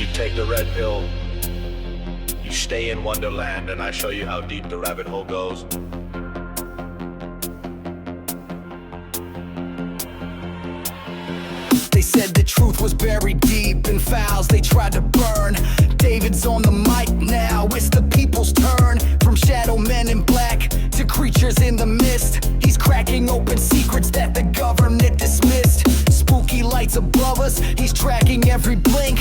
You take the red pill, you stay in Wonderland, and I show you how deep the rabbit hole goes. They said the truth was buried deep in files they tried to burn. David's on the mic now, it's the people's turn. From shadow men in black to creatures in the mist, he's cracking open secrets that the government dismissed. Spooky lights above us, he's tracking every blink.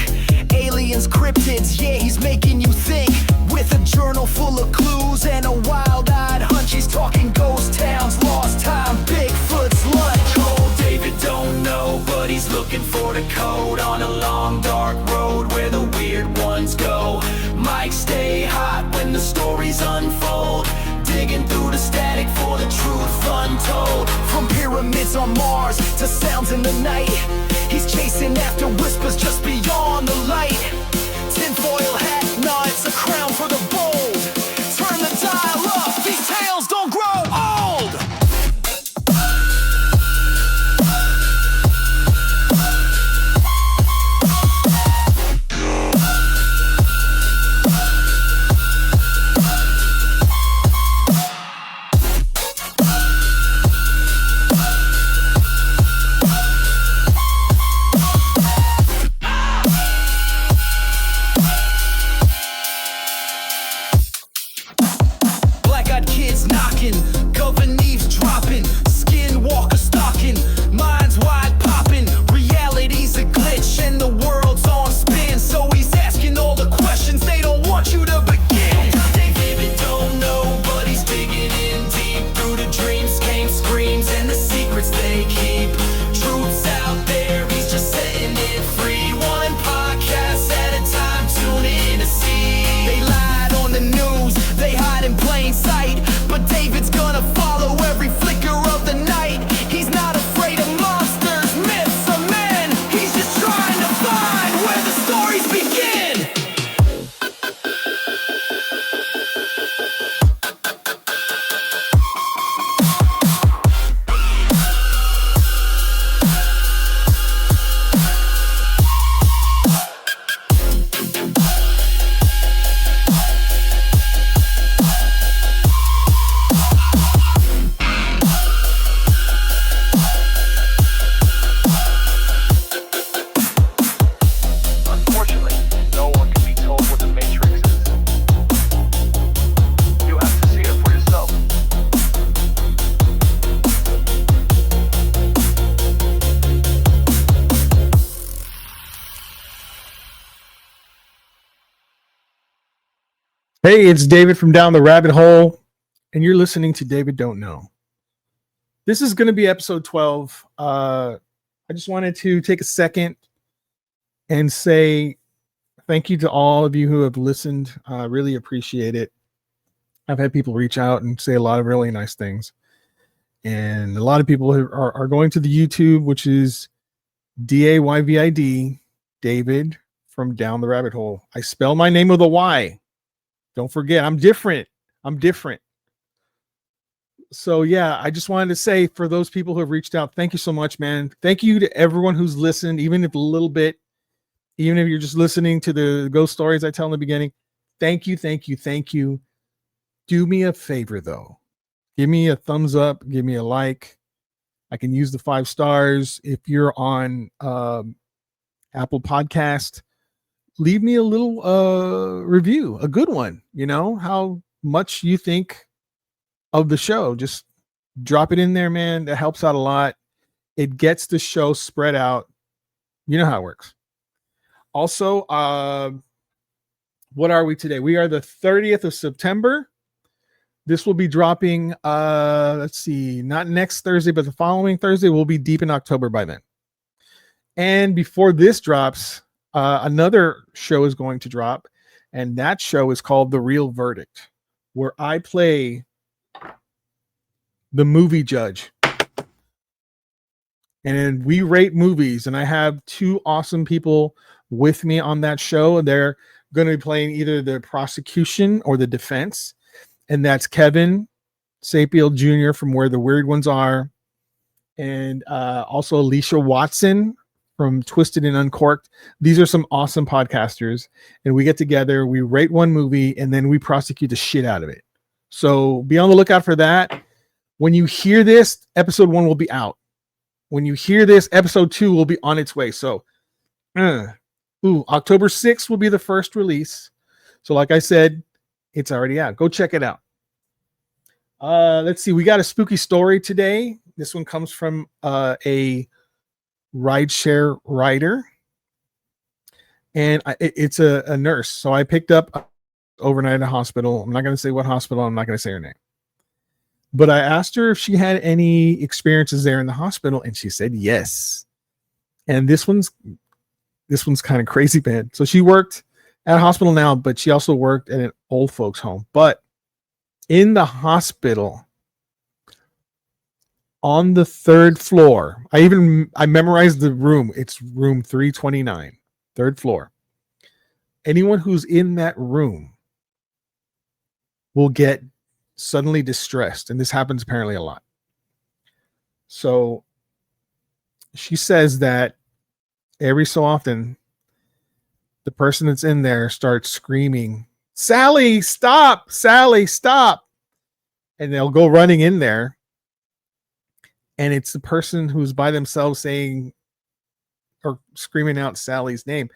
Aliens, cryptids, yeah, he's making you think. With a journal full of clues and a wild-eyed hunch, he's talking ghost towns, lost time, Bigfoot's lunch. Old Dayvid don't know, but he's looking for the code on a long dark road where the weird ones go. Mics stay hot when the stories unfold, digging through the static for the truth untold. From pyramids on Mars to sounds in the night, he's chasing after whispers just beyond the light. Tinfoil hat, nah, it's a crown for the bold. Turn the dial up, these tales don't grow old. Hey, it's David from Down the Rabbit Hole, and you're listening to Dayvid Don't Know. This is going to be episode 12. I just wanted to take a second and say thank you to all of you who have listened. I really appreciate it. I've had people reach out and say a lot of really nice things. And a lot of people are going to the YouTube, which is Dayvid, David from Down the Rabbit Hole. I spell my name with a Y. Don't forget, I'm different. So yeah, I just wanted to say for those people who have reached out, thank you so much, man. Thank you to everyone who's listened, even if a little bit, even if you're just listening to the ghost stories I tell in the beginning. Thank you. Do me a favor though. Give me a thumbs up, give me a like. I can use the 5 stars. If you're on Apple Podcast, leave me a little review, a good one, how much you think of the show. Just drop it in there, man. That helps out a lot. It gets the show spread out. You know how it works. Also, what are we today? We are the 30th of September. This will be dropping, let's see, not next Thursday, but the following Thursday. We'll be deep in October by then. And before this drops, another show is going to drop, and that show is called The Real Verdict, where I play the movie judge. And we rate movies, and I have 2 awesome people with me on that show. They're going to be playing either the prosecution or the defense, and that's Kevin Sapiel Jr. from Where the Weird Ones Are, and also Alicia Watson from Twisted and Uncorked. These are some awesome podcasters, and we get together, we rate one movie, and then we prosecute the shit out of it. So be on the lookout for that. When you hear this, episode 1 will be out. When you hear this, episode 2 will be on its way. So, October 6th will be the first release. So like I said, it's already out. Go check it out. Let's see. We got a spooky story today. This one comes from a rideshare rider, and it's a nurse. So I picked up overnight at a hospital. I'm not going to say what hospital. I'm not going to say her name, but I asked her if she had any experiences there in the hospital, and she said yes. And this one's kind of crazy, man. So she worked at a hospital now, but she also worked at an old folks home. But in the hospital, on the 3rd floor, I memorized the room. It's room 329, 3rd floor. Anyone who's in that room will get suddenly distressed, and this happens apparently a lot. So she says that every so often, the person that's in there starts screaming, "Sally, stop! Sally, stop!" And they'll go running in there. And it's the person who's by themselves saying or screaming out Sally's name.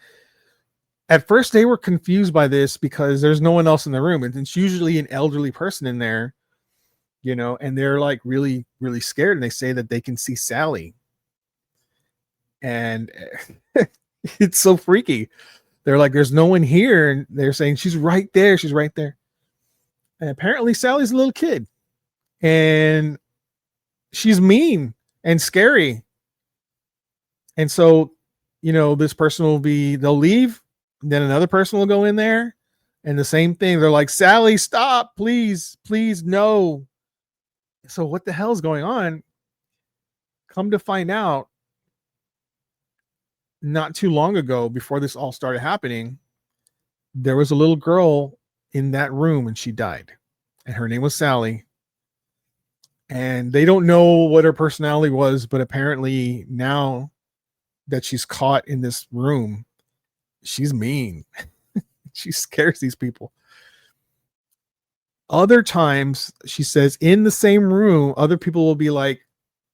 At first, they were confused by this because there's no one else in the room. And it's usually an elderly person in there, and they're like really, really scared. And they say that they can see Sally. And it's so freaky. They're like, there's no one here. And they're saying, she's right there. She's right there. And apparently Sally's a little kid. And she's mean and scary. And so, this person they'll leave. Then another person will go in there. And the same thing. They're like, Sally, stop, please, no. So what the hell's going on? Come to find out, not too long ago, before this all started happening, there was a little girl in that room and she died. And her name was Sally. And they don't know what her personality was, but apparently now that she's caught in this room, she's mean. She scares these people. Other times, she says, in the same room, other people will be like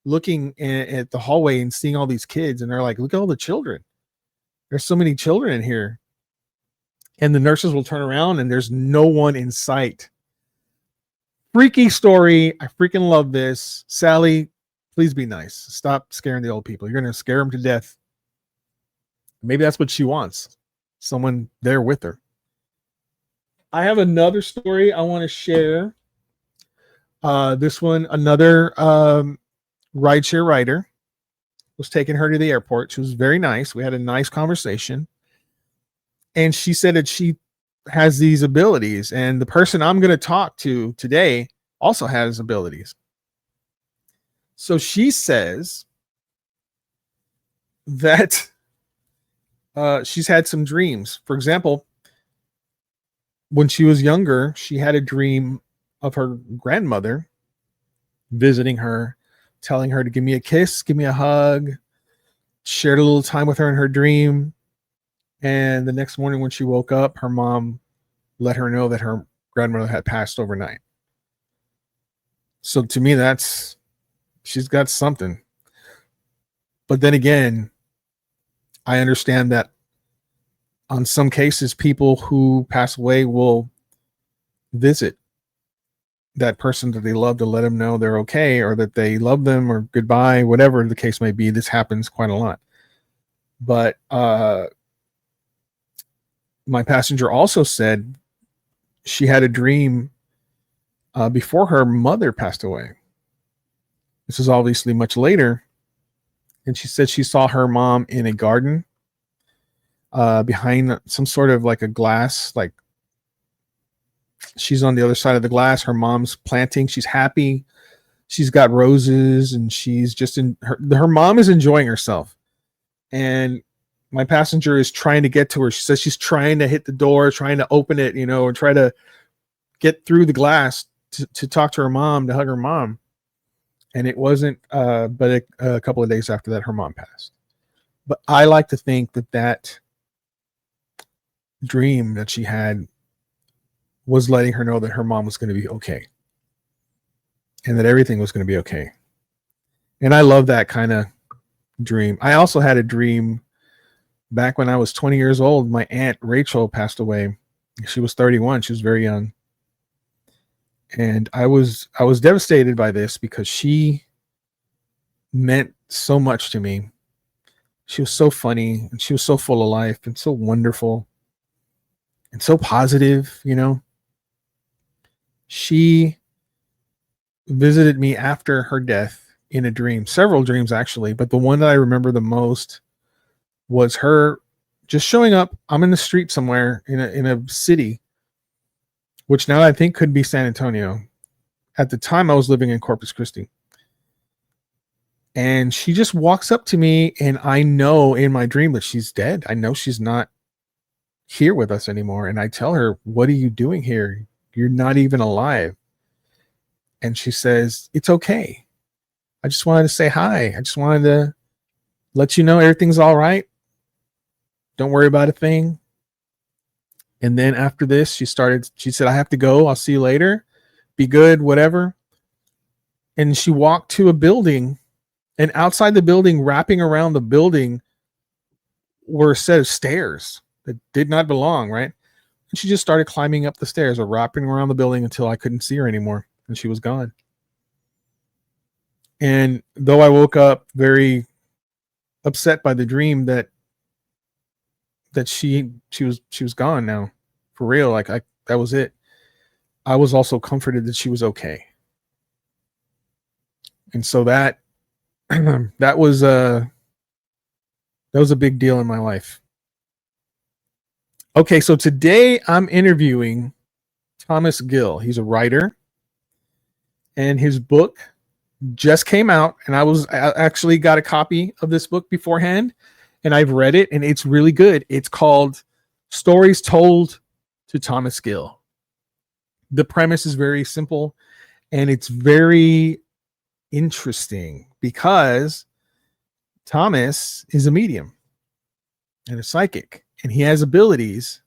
looking at the hallway and seeing all these kids, and they're like, look at all the children. There's so many children in here. And the nurses will turn around and there's no one in sight. Freaky story. I freaking love this. Sally, please be nice. Stop scaring the old people. You're going to scare them to death. Maybe that's what she wants. Someone there with her. I have another story I want to share. This one, another rideshare rider was taking her to the airport. She was very nice. We had a nice conversation. And she said that she has these abilities, and the person I'm going to talk to today also has abilities. So she says that she's had some dreams. For example, when she was younger, she had a dream of her grandmother visiting her, telling her to give me a kiss, give me a hug, shared a little time with her in her dream. And the next morning when she woke up, her mom let her know that her grandmother had passed overnight. So to me, she's got something. But then again, I understand that on some cases, people who pass away will visit that person that they love to let them know they're okay, or that they love them, or goodbye, whatever the case may be. This happens quite a lot. But my passenger also said she had a dream before her mother passed away. This is obviously much later. And she said she saw her mom in a garden behind some sort of like a glass, like she's on the other side of the glass. Her mom's planting. She's happy. She's got roses, and she's just her mom is enjoying herself. And my passenger is trying to get to her. She says she's trying to hit the door, trying to open it, or try to get through the glass to talk to her mom, to hug her mom. And it wasn't but a couple of days after that, her mom passed. But I like to think that that dream that she had was letting her know that her mom was going to be okay and that everything was going to be okay. And I love that kind of dream. I also had a dream back when I was 20 years old. My aunt Rachel passed away. She was 31. She was very young. And I was devastated by this because she meant so much to me. She was so funny and she was so full of life and so wonderful and so positive, you know. She visited me after her death in a dream, several dreams actually, but the one that I remember the most was her just showing up. I'm in the street somewhere in a city, which now I think could be San Antonio. At the time I was living in Corpus Christi. And she just walks up to me, and I know in my dream that she's dead. I know she's not here with us anymore. And I tell her, "What are you doing here? You're not even alive." And she says, "It's okay. I just wanted to say hi. I just wanted to let you know everything's all right. Don't worry about a thing." And then after this, she said, "I have to go. I'll see you later. Be good, whatever." And she walked to a building, and outside the building, wrapping around the building, were a set of stairs that did not belong, right? And she just started climbing up the stairs or wrapping around the building until I couldn't see her anymore, and she was gone. And though I woke up very upset by the dream that she was gone now, for real, like that was it, I was also comforted that she was okay. And so that that was a big deal in my life. Okay, so today I'm interviewing Thomas Gill. He's a writer, and his book just came out, and I actually got a copy of this book beforehand, and I've read it, and it's really good. It's called Stories Told to Thomas Gill. The premise is very simple, and it's very interesting because Thomas is a medium and a psychic, and he has abilities.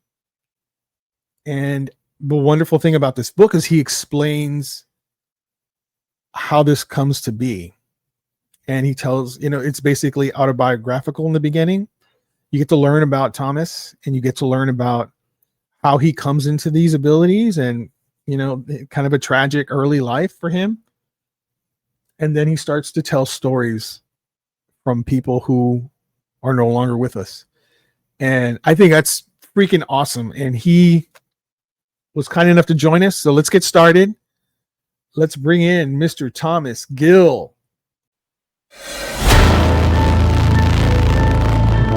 And the wonderful thing about this book is he explains how this comes to be. And he tells, it's basically autobiographical in the beginning. You get to learn about Thomas, and you get to learn about how he comes into these abilities, and, kind of a tragic early life for him. And then he starts to tell stories from people who are no longer with us. And I think that's freaking awesome. And he was kind enough to join us. So let's get started. Let's bring in Mr. Thomas Gill.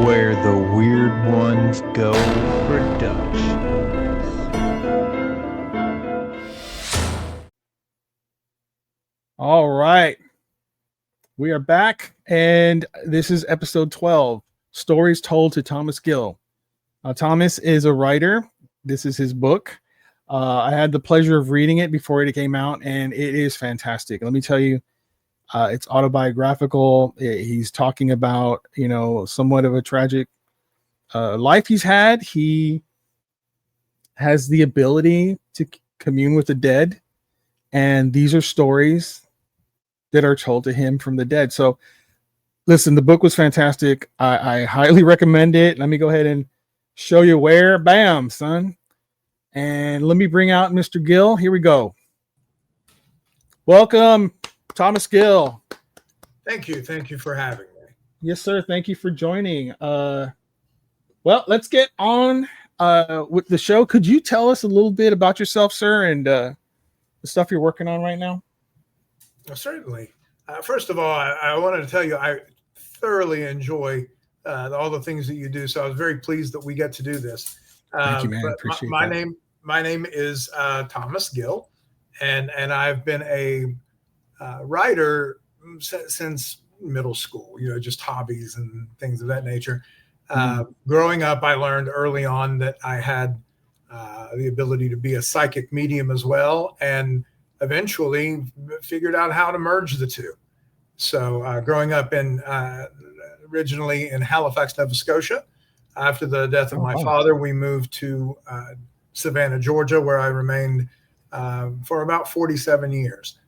Where the weird ones go Productions. All right. We are back, and this is episode 12, Stories Told to Thomas Gill. Thomas is a writer. This is his book. I had the pleasure of reading it before it came out, and it is fantastic. Let me tell you, it's autobiographical. He's talking about, somewhat of a tragic life he's had. He has the ability to commune with the dead, and these are stories that are told to him from the dead. So listen, the book was fantastic. I highly recommend it. Let me go ahead and show you where. Bam, son. And let me bring out Mr. Gill. Here we go. Welcome, Thomas Gill. Thank you. Thank you for having me. Yes, sir. Thank you for joining. Well, let's get on with the show. Could you tell us a little bit about yourself, sir, and the stuff you're working on right now? Certainly. First of all, I wanted to tell you I thoroughly enjoy all the things that you do. So I was very pleased that we get to do this. Thank you, man. Appreciate that. My name is Thomas Gill, and I've been a writer since middle school. Just hobbies and things of that nature. Growing up, I learned early on that I had the ability to be a psychic medium as well, and eventually figured out how to merge the two. So growing up in originally in Halifax, Nova Scotia. After the death of my father, we moved to Savannah, Georgia, where I remained for about 47 years.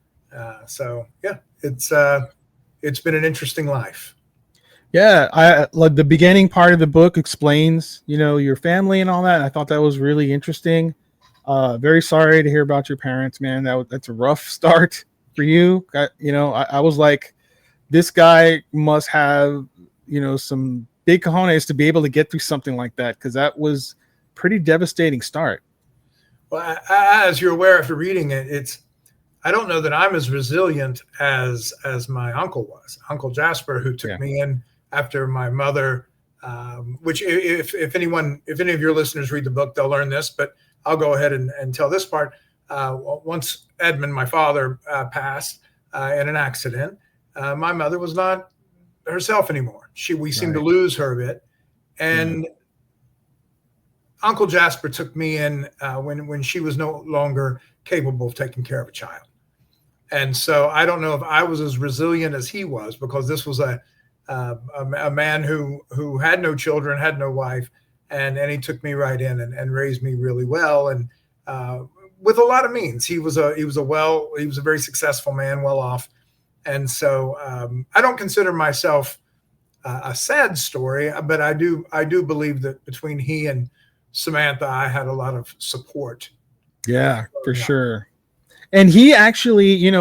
So yeah, it's been an interesting life. Yeah, I like the beginning part of the book explains, your family and all that. I thought that was really interesting. Very sorry to hear about your parents, man. That's a rough start for you. I was like, this guy must have, some big cojones to be able to get through something like that, because that was pretty devastating start. Well, as you're aware after reading it, I don't know that I'm as resilient as my uncle was, Uncle Jasper, who took me in after my mother. Which, if any of your listeners read the book, they'll learn this. But I'll go ahead and tell this part. Once Edmund, my father, passed in an accident, my mother was not herself anymore. We seemed to lose her a bit, and Uncle Jasper took me in when she was no longer capable of taking care of a child. And so I don't know if I was as resilient as he was, because this was a man who had no children, had no wife, and he took me right in and raised me really well, and with a lot of means. He was a very successful man, well off. And so I don't consider myself a sad story, but I do believe that between he and Samantha, I had a lot of support. Yeah, for sure. And he actually,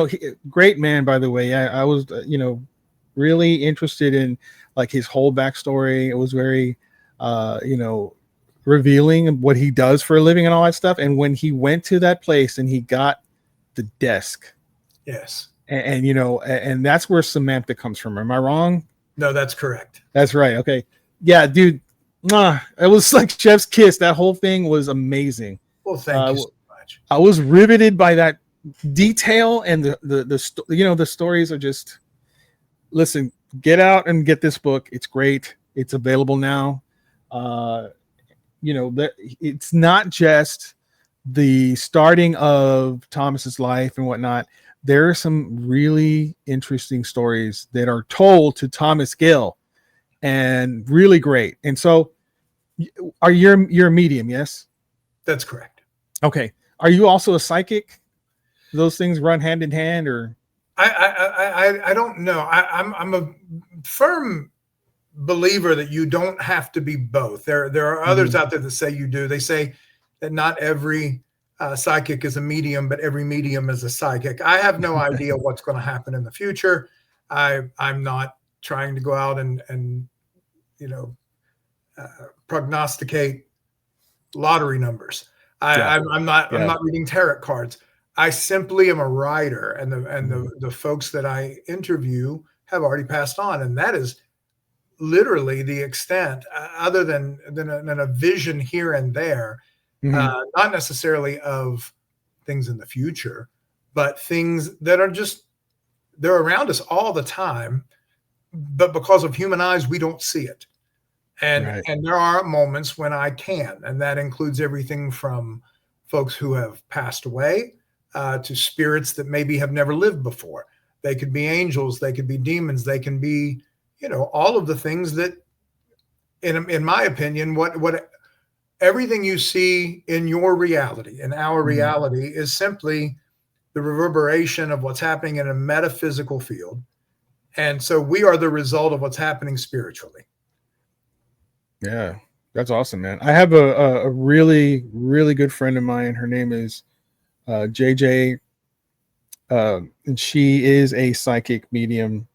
great man, by the way. I was, really interested in like his whole backstory. It was very, revealing of what he does for a living and all that stuff. And when he went to that place and he got the desk. Yes. And that's where Samantha comes from. Am I wrong? No, that's correct. That's right. Okay. Yeah, dude. It was like chef's kiss. That whole thing was amazing. Well, thank you so much. I was riveted by that detail, and the stories are just, listen, get out and get this book. It's great. It's available now. It's not just the starting of Thomas's life and whatnot. There are some really interesting stories that are told to Thomas Gill, and really great. And so, you're a medium, yes? That's correct. Okay. Are you also a psychic? Those things run hand in hand, or? I don't know. I'm a firm believer that you don't have to be both. There are others out there that say you do. They say that not every psychic is a medium, but every medium is a psychic. I have no idea what's going to happen in the future. I'm not trying to go out and prognosticate lottery numbers. I'm not reading tarot cards. I simply am a writer, and the folks that I interview have already passed on, and that is literally the extent, other than a vision here and there, not necessarily of things in the future, but things that are they're around us all the time, but because of human eyes, we don't see it. And there are moments when I can, and that includes everything from folks who have passed away to spirits that maybe have never lived before. They could be angels, they could be demons, they can be, all of the things that, in my opinion, what everything you see in your reality, in our reality, is simply the reverberation of what's happening in a metaphysical field. And so we are the result of what's happening spiritually. Yeah, that's awesome, man. I have a really, really good friend of mine. Her name is JJ, and she is a psychic medium,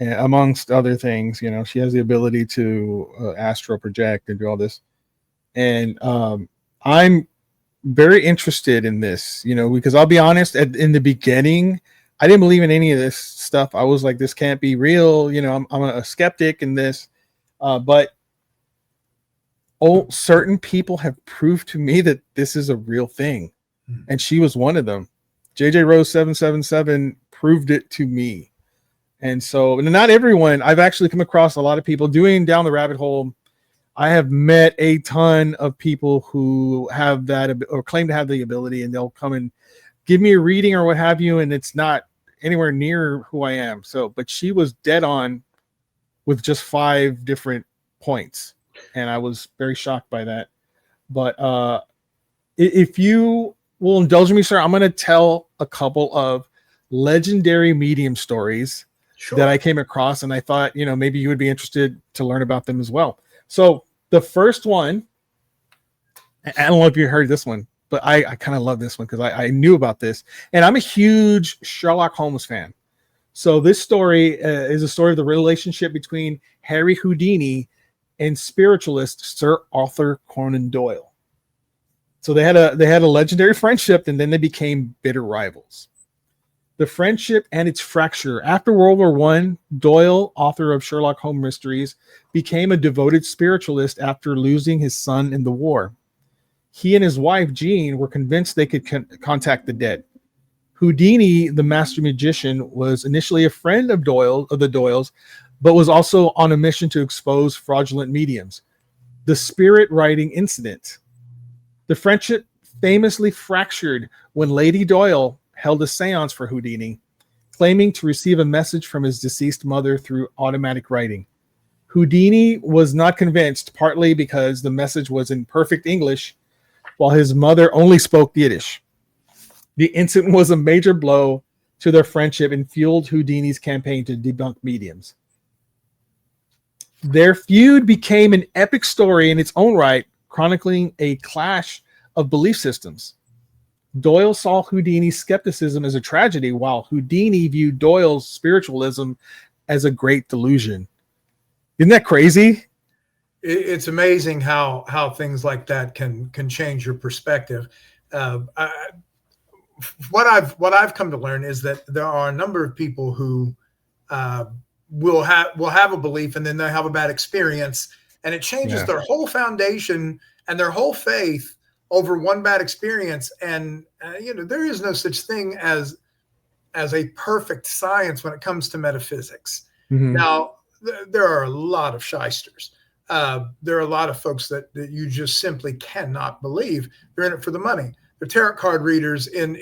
amongst other things. She has the ability to astral project and do all this. And I'm very interested in this, because I'll be honest, in the beginning, I didn't believe in any of this stuff. I was like, this can't be real. I'm a skeptic in this, but certain people have proved to me that this is a real thing. And she was one of them. JJ Rose 777 proved it to me. And so, not everyone, I've actually come across a lot of people doing Down the Rabbit Hole. I have met a ton of people who have that or claim to have the ability, and they'll come and give me a reading or what have you, and it's not anywhere near who I am. So, but she was dead on with just 5 different points, and I was very shocked by that. But if you will indulge me, sir, I'm going to tell a couple of legendary medium stories that I came across, and I thought, maybe you would be interested to learn about them as well. So the first one, I don't know if you heard this one, but I kind of love this one because I knew about this, and I'm a huge Sherlock Holmes fan. So this story is a story of the relationship between Harry Houdini and spiritualist Sir Arthur Conan Doyle. So they had a legendary friendship, and then they became bitter rivals. The friendship and its fracture. After World War I, Doyle, author of Sherlock Holmes mysteries, became a devoted spiritualist after losing his son in the war. He and his wife, Jean, were convinced they could contact the dead. Houdini, the master magician, was initially a friend of the Doyles, but was also on a mission to expose fraudulent mediums. The spirit writing incident. The friendship famously fractured when Lady Doyle held a seance for Houdini, claiming to receive a message from his deceased mother through automatic writing. Houdini was not convinced, partly because the message was in perfect English, while his mother only spoke Yiddish. The incident was a major blow to their friendship and fueled Houdini's campaign to debunk mediums. Their feud became an epic story in its own right, chronicling a clash of belief systems. Doyle saw Houdini's skepticism as a tragedy, while Houdini viewed Doyle's spiritualism as a great delusion. Isn't that crazy? It's amazing how things like that can change your perspective. What I've come to learn is that there are a number of people who will have a belief, and then they have a bad experience, and it changes their whole foundation and their whole faith over one bad experience. And there is no such thing as a perfect science when it comes to metaphysics. Mm-hmm. Now, there are a lot of shysters. There are a lot of folks that you just simply cannot believe. They're in it for the money. They're tarot card readers in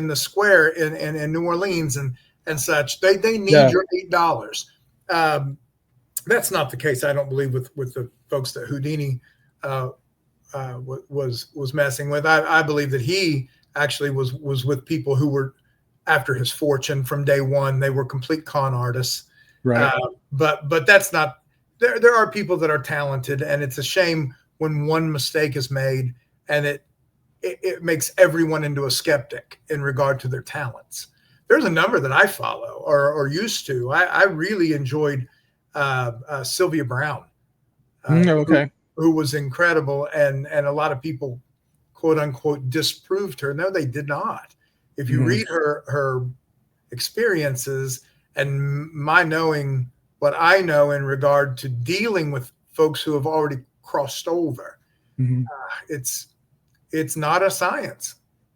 the square in New Orleans and such. They need your $8. That's not the case, I don't believe, with the folks that Houdini was messing with. I believe that he actually was with people who were after his fortune from day one. They were complete con artists. Right. But that's not. There are people that are talented, and it's a shame when one mistake is made and it makes everyone into a skeptic in regard to their talents. There's a number that I follow or used to. I really enjoyed Sylvia Brown, who was incredible, and a lot of people, quote unquote, disproved her. No, they did not. If you read her experiences and my knowing what I know in regard to dealing with folks who have already crossed over, it's not a science.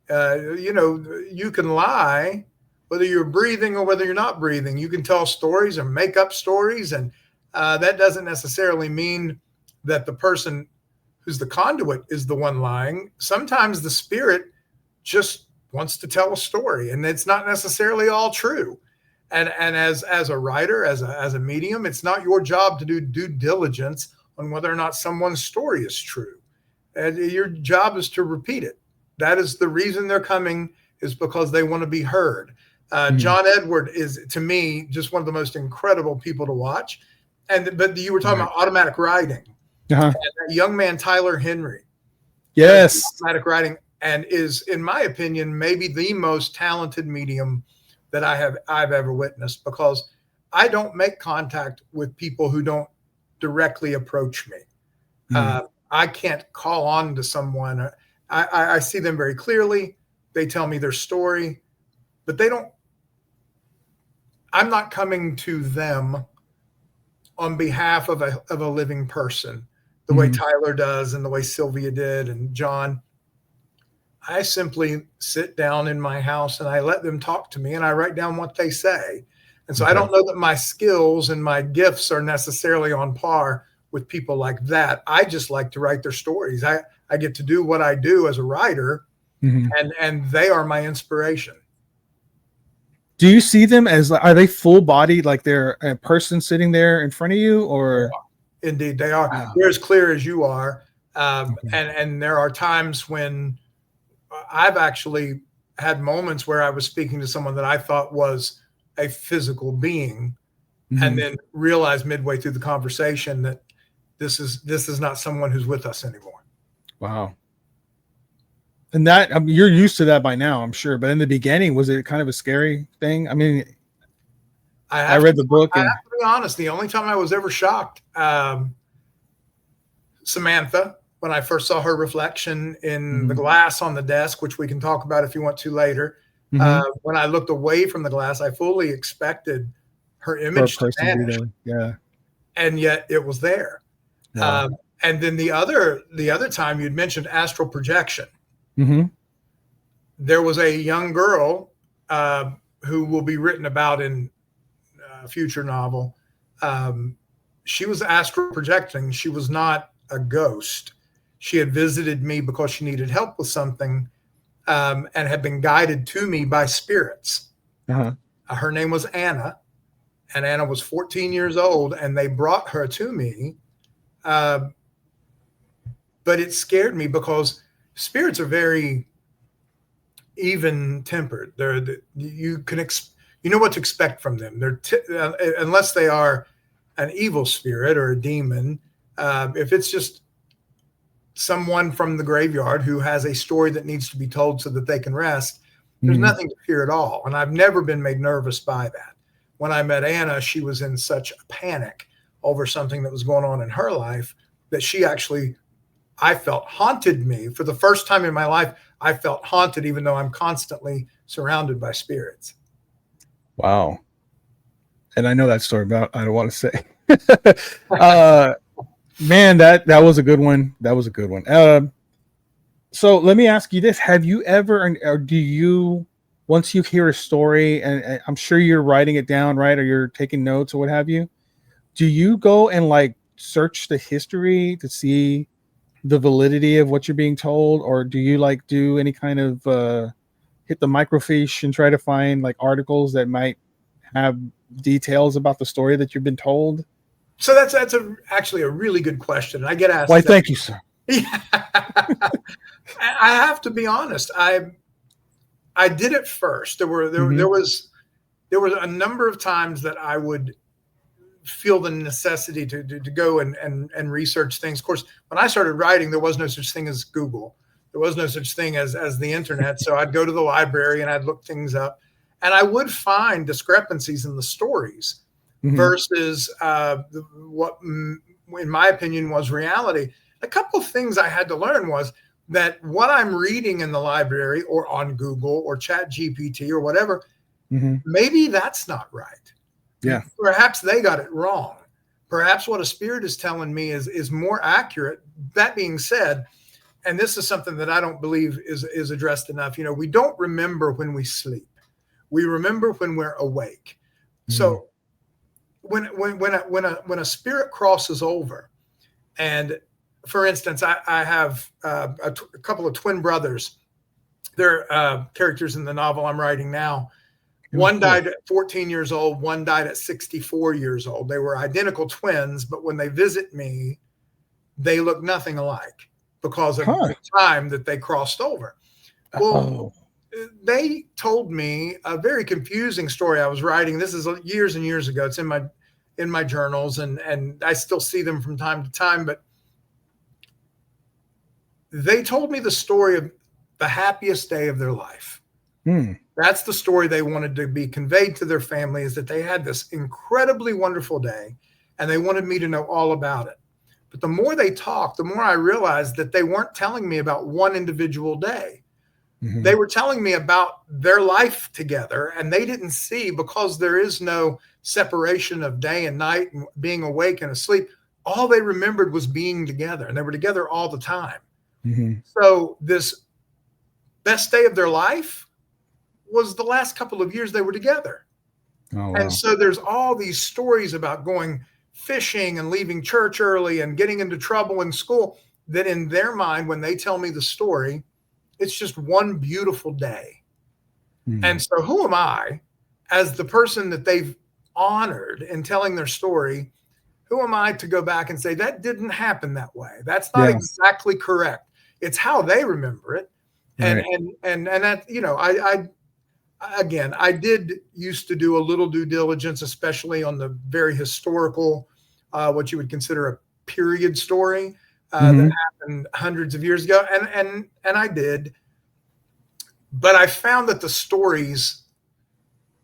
You can lie whether you're breathing or whether you're not breathing. You can tell stories or make up stories, and that doesn't necessarily mean that the person who's the conduit is the one lying. Sometimes the spirit just wants to tell a story, and it's not necessarily all true. And as a writer, as a medium, it's not your job to do due diligence on whether or not someone's story is true. And your job is to repeat it. That is the reason they're coming, is because they want to be heard. John Edward is, to me, just one of the most incredible people to watch. But you were talking about automatic writing. And that young man, Tyler Henry. Yes. Automatic writing, and is, in my opinion, maybe the most talented medium that I've ever witnessed, because I don't make contact with people who don't directly approach me. I can't call on to someone. I see them very clearly. They tell me their story, but I'm not coming to them on behalf of a living person, the way Tyler does and the way Sylvia did and John. I simply sit down in my house and I let them talk to me, and I write down what they say. And so I don't know that my skills and my gifts are necessarily on par with people like that. I just like to write their stories. I get to do what I do as a writer, and they are my inspiration. Do you see them as, are they full bodied, like they're a person sitting there in front of you, or? Indeed, they are. Wow. They're as clear as you are. Okay. And there are times when I've actually had moments where I was speaking to someone that I thought was a physical being, and then realized midway through the conversation that this is not someone who's with us anymore. Wow. And that, I mean, you're used to that by now, I'm sure. But in the beginning, was it kind of a scary thing? I mean, I read the book, I and have to be honest. The only time I was ever shocked, Samantha, when I first saw her reflection in the glass on the desk, which we can talk about if you want to later. When I looked away from the glass, I fully expected her image to vanish, yeah, and yet it was there. Wow. And then the other time you'd mentioned astral projection. There was a young girl who will be written about in a future novel. She was astral projecting. She was not a ghost. She had visited me because she needed help with something, and had been guided to me by spirits. Her name was Anna, and Anna was 14 years old, and they brought her to me. But it scared me because spirits are very even tempered. You know what to expect from them. Unless they are an evil spirit or a demon. If it's just someone from the graveyard who has a story that needs to be told so that they can rest, there's nothing to fear at all. And I've never been made nervous by that. When I met Anna, she was in such a panic over something that was going on in her life that she actually, I felt, haunted me. For the first time in my life, I felt haunted, even though I'm constantly surrounded by spirits. Wow. And I know that story, but I don't want to say. Man, that was a good one. That was a good one. So let me ask you this: have you ever, or do you, once you hear a story, and I'm sure you're writing it down, right, or you're taking notes or what have you, do you go and like search the history to see the validity of what you're being told, or do you like do any kind of hit the microfiche and try to find like articles that might have details about the story that you've been told? So that's actually a really good question. I get asked. Why, thank you, sir. Yeah. I have to be honest. I did it first. There was a number of times that I would feel the necessity to go and research things. Of course, when I started writing, there was no such thing as Google. There was no such thing as the internet. So I'd go to the library and I'd look things up, and I would find discrepancies in the stories versus what, in my opinion, was reality. A couple of things I had to learn was that what I'm reading in the library or on Google or Chat GPT or whatever, maybe that's not right. Yeah. Perhaps they got it wrong. Perhaps what a spirit is telling me is more accurate. That being said, and this is something that I don't believe is addressed enough. You know, we don't remember when we sleep. We remember when we're awake. So when a spirit crosses over, and for instance, I have a couple of twin brothers. They're characters in the novel I'm writing now. One died at 14 years old. One died at 64 years old. They were identical twins, but when they visit me, they look nothing alike because of the time that they crossed over. Well, they told me a very confusing story I was writing. This is years and years ago. It's in my journals, and I still see them from time to time, but they told me the story of the happiest day of their life. That's the story they wanted to be conveyed to their family, is that they had this incredibly wonderful day and they wanted me to know all about it. But the more they talked, the more I realized that they weren't telling me about one individual day. They were telling me about their life together, and they didn't see, because there is no separation of day and night and being awake and asleep. All they remembered was being together, and they were together all the time. So this best day of their life was the last couple of years they were together. And so there's all these stories about going fishing and leaving church early and getting into trouble in school, that in their mind, when they tell me the story, it's just one beautiful day. And so who am I as the person that they've honored in telling their story, who am I to go back and say that didn't happen that way? That's not Yeah. exactly correct. It's how they remember it. And Right. and that, you know, I did used to do a little due diligence, especially on the very historical, what you would consider a period story that happened hundreds of years ago, and I did, but I found that the stories,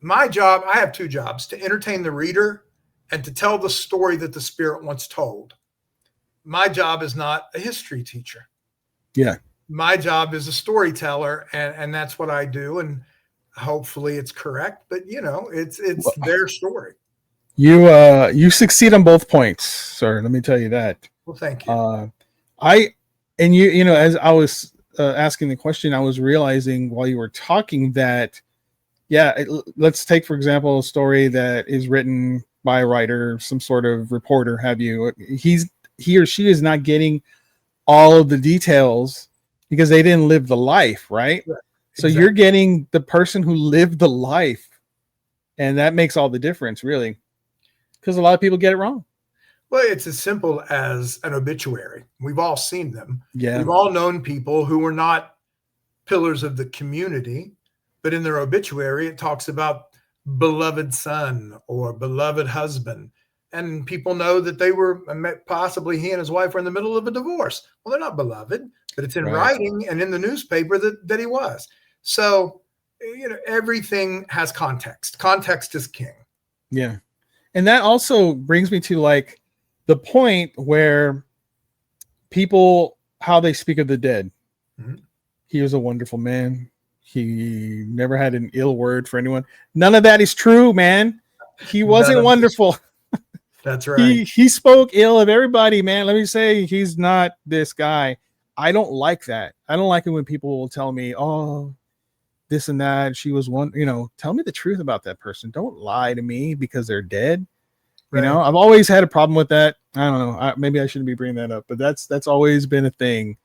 my job, I have two jobs: to entertain the reader and to tell the story that the Spirit once told. My job is not a history teacher. Yeah. My job is a storyteller, and that's what I do. And hopefully it's correct, but you know, it's their story. You succeed on both points, sir. Let me tell you that. Well, thank you. You know, as I was asking the question, I was realizing while you were talking that, yeah, let's take, for example, a story that is written by a writer, some sort of reporter, have you. He or she is not getting all of the details because they didn't live the life, right? Right. So Exactly. you're getting the person who lived the life, and that makes all the difference, really, because a lot of people get it wrong. Well, it's as simple as an obituary. We've all seen them. Yeah. We've all known people who were not pillars of the community, but in their obituary, it talks about beloved son or beloved husband. And people know that they were, possibly he and his wife were in the middle of a divorce. Well, they're not beloved, but it's in Right. writing and in the newspaper that he was. So, you know, everything has context. Context is king. Yeah. And that also brings me to like the point where people, how they speak of the dead. Mhm. He was a wonderful man. He never had an ill word for anyone. None of that is true, man. He None wasn't of wonderful. That's right. He spoke ill of everybody, man. Let me say, he's not this guy. I don't like that. I don't like it when people will tell me, oh, this and that. She was one, you know, tell me the truth about that person. Don't lie to me because they're dead. You know, I've always had a problem with that. I don't know. Maybe I shouldn't be bringing that up, but that's always been a thing.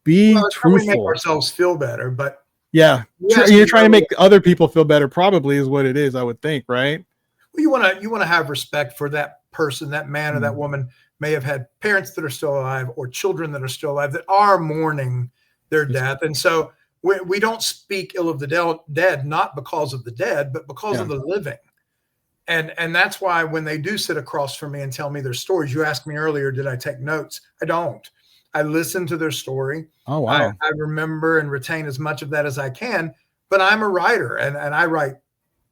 Be Well, it's how we make truthful. ourselves feel better, but Yeah. yes, You're trying to make other people feel better, probably, is what it is, I would think, right? well, you want to have respect for that person, that man or that woman may have had parents that are still alive or children that are still alive that are mourning their death. And so we don't speak ill of the dead, not because of the dead, but because of the living. And that's why when they do sit across from me and tell me their stories, you asked me earlier, did I take notes? I don't. I listen to their story. Oh, wow. I remember and retain as much of that as I can, but I'm a writer and I write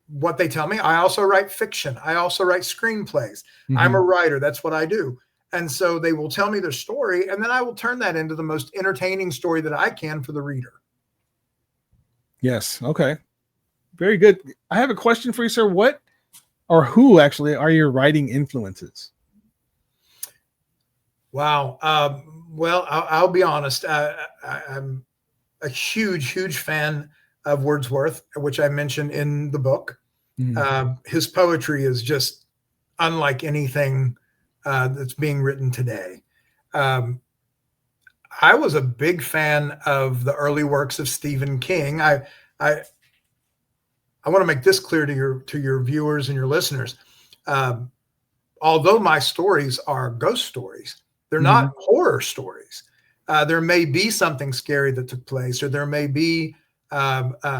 what they tell me. I also write fiction. I also write screenplays. I'm a writer. That's what I do. And so they will tell me their story, and then I will turn that into the most entertaining story that I can for the reader. Yes. Okay. Very good. I have a question for you, sir. What or who actually are your writing influences? Wow. Well, I'll be honest. I'm a huge fan of Wordsworth, which I mentioned in the book. His poetry is just unlike anything that's being written today. I was a big fan of the early works of Stephen King. I want to make this clear to your viewers and your listeners. Although my stories are ghost stories, they're not horror stories. There may be something scary that took place, or there may be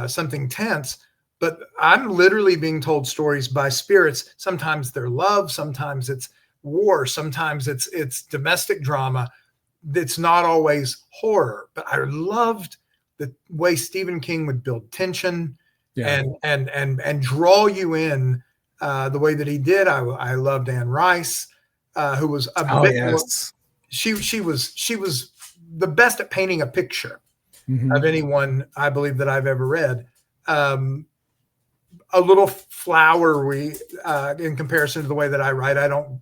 something tense, but I'm literally being told stories by spirits. Sometimes they're love, sometimes it's war, sometimes it's domestic drama. It's not always horror, but I loved the way Stephen King would build tension and draw you in the way that he did. I loved Anne Rice, who was a bit more, she was the best at painting a picture of anyone I believe that I've ever read. A little flowery in comparison to the way that I write. I don't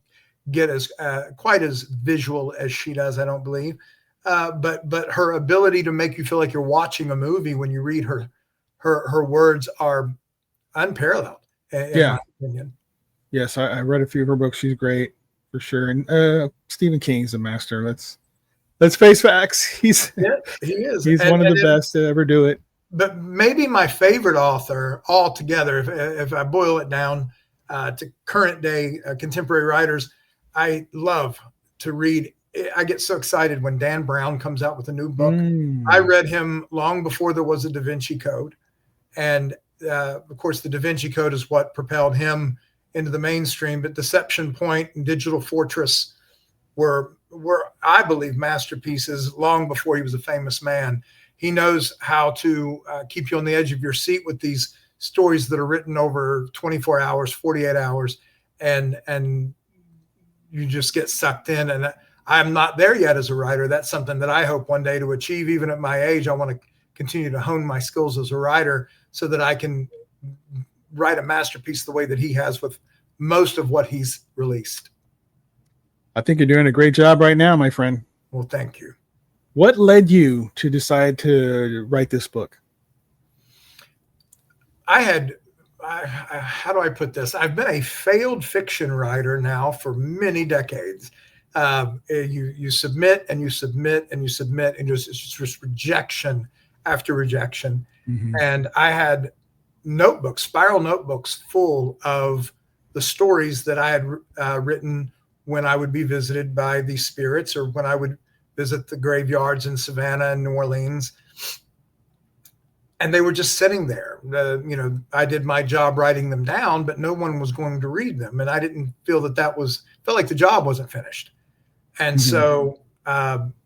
get as quite as visual as she does, I don't believe. But her ability to make you feel like you're watching a movie when you read her words are unparalleled, in my opinion. Yes, I read a few of her books. She's great for sure. And Stephen King's a master. Let's face facts. He is. He's one of the best to ever do it. but maybe my favorite author altogether, if I boil it down to current day contemporary writers, I love to read. I get so excited when Dan Brown comes out with a new book. I read him long before there was a Da Vinci Code. And of course, the Da Vinci Code is what propelled him into the mainstream. But Deception Point and Digital Fortress were I believe, masterpieces long before he was a famous man. He knows how to keep you on the edge of your seat with these stories that are written over 24 hours, 48 hours, and you just get sucked in. And I'm not there yet as a writer. That's something that I hope one day to achieve. Even at my age, I want to continue to hone my skills as a writer so that I can write a masterpiece the way that he has with most of what he's released. I think you're doing a great job right now, my friend. Well, thank you. What led you to decide to write this book? How do I put this? I've been a failed fiction writer now for many decades. You submit and you submit and you submit, and it's just rejection after rejection. Mm-hmm. And I had notebooks, spiral notebooks full of the stories that I had written when I would be visited by these spirits, or when I would visit the graveyards in Savannah and New Orleans. And they were just sitting there. I did my job writing them down, but no one was going to read them. And I didn't feel felt like the job wasn't finished. And so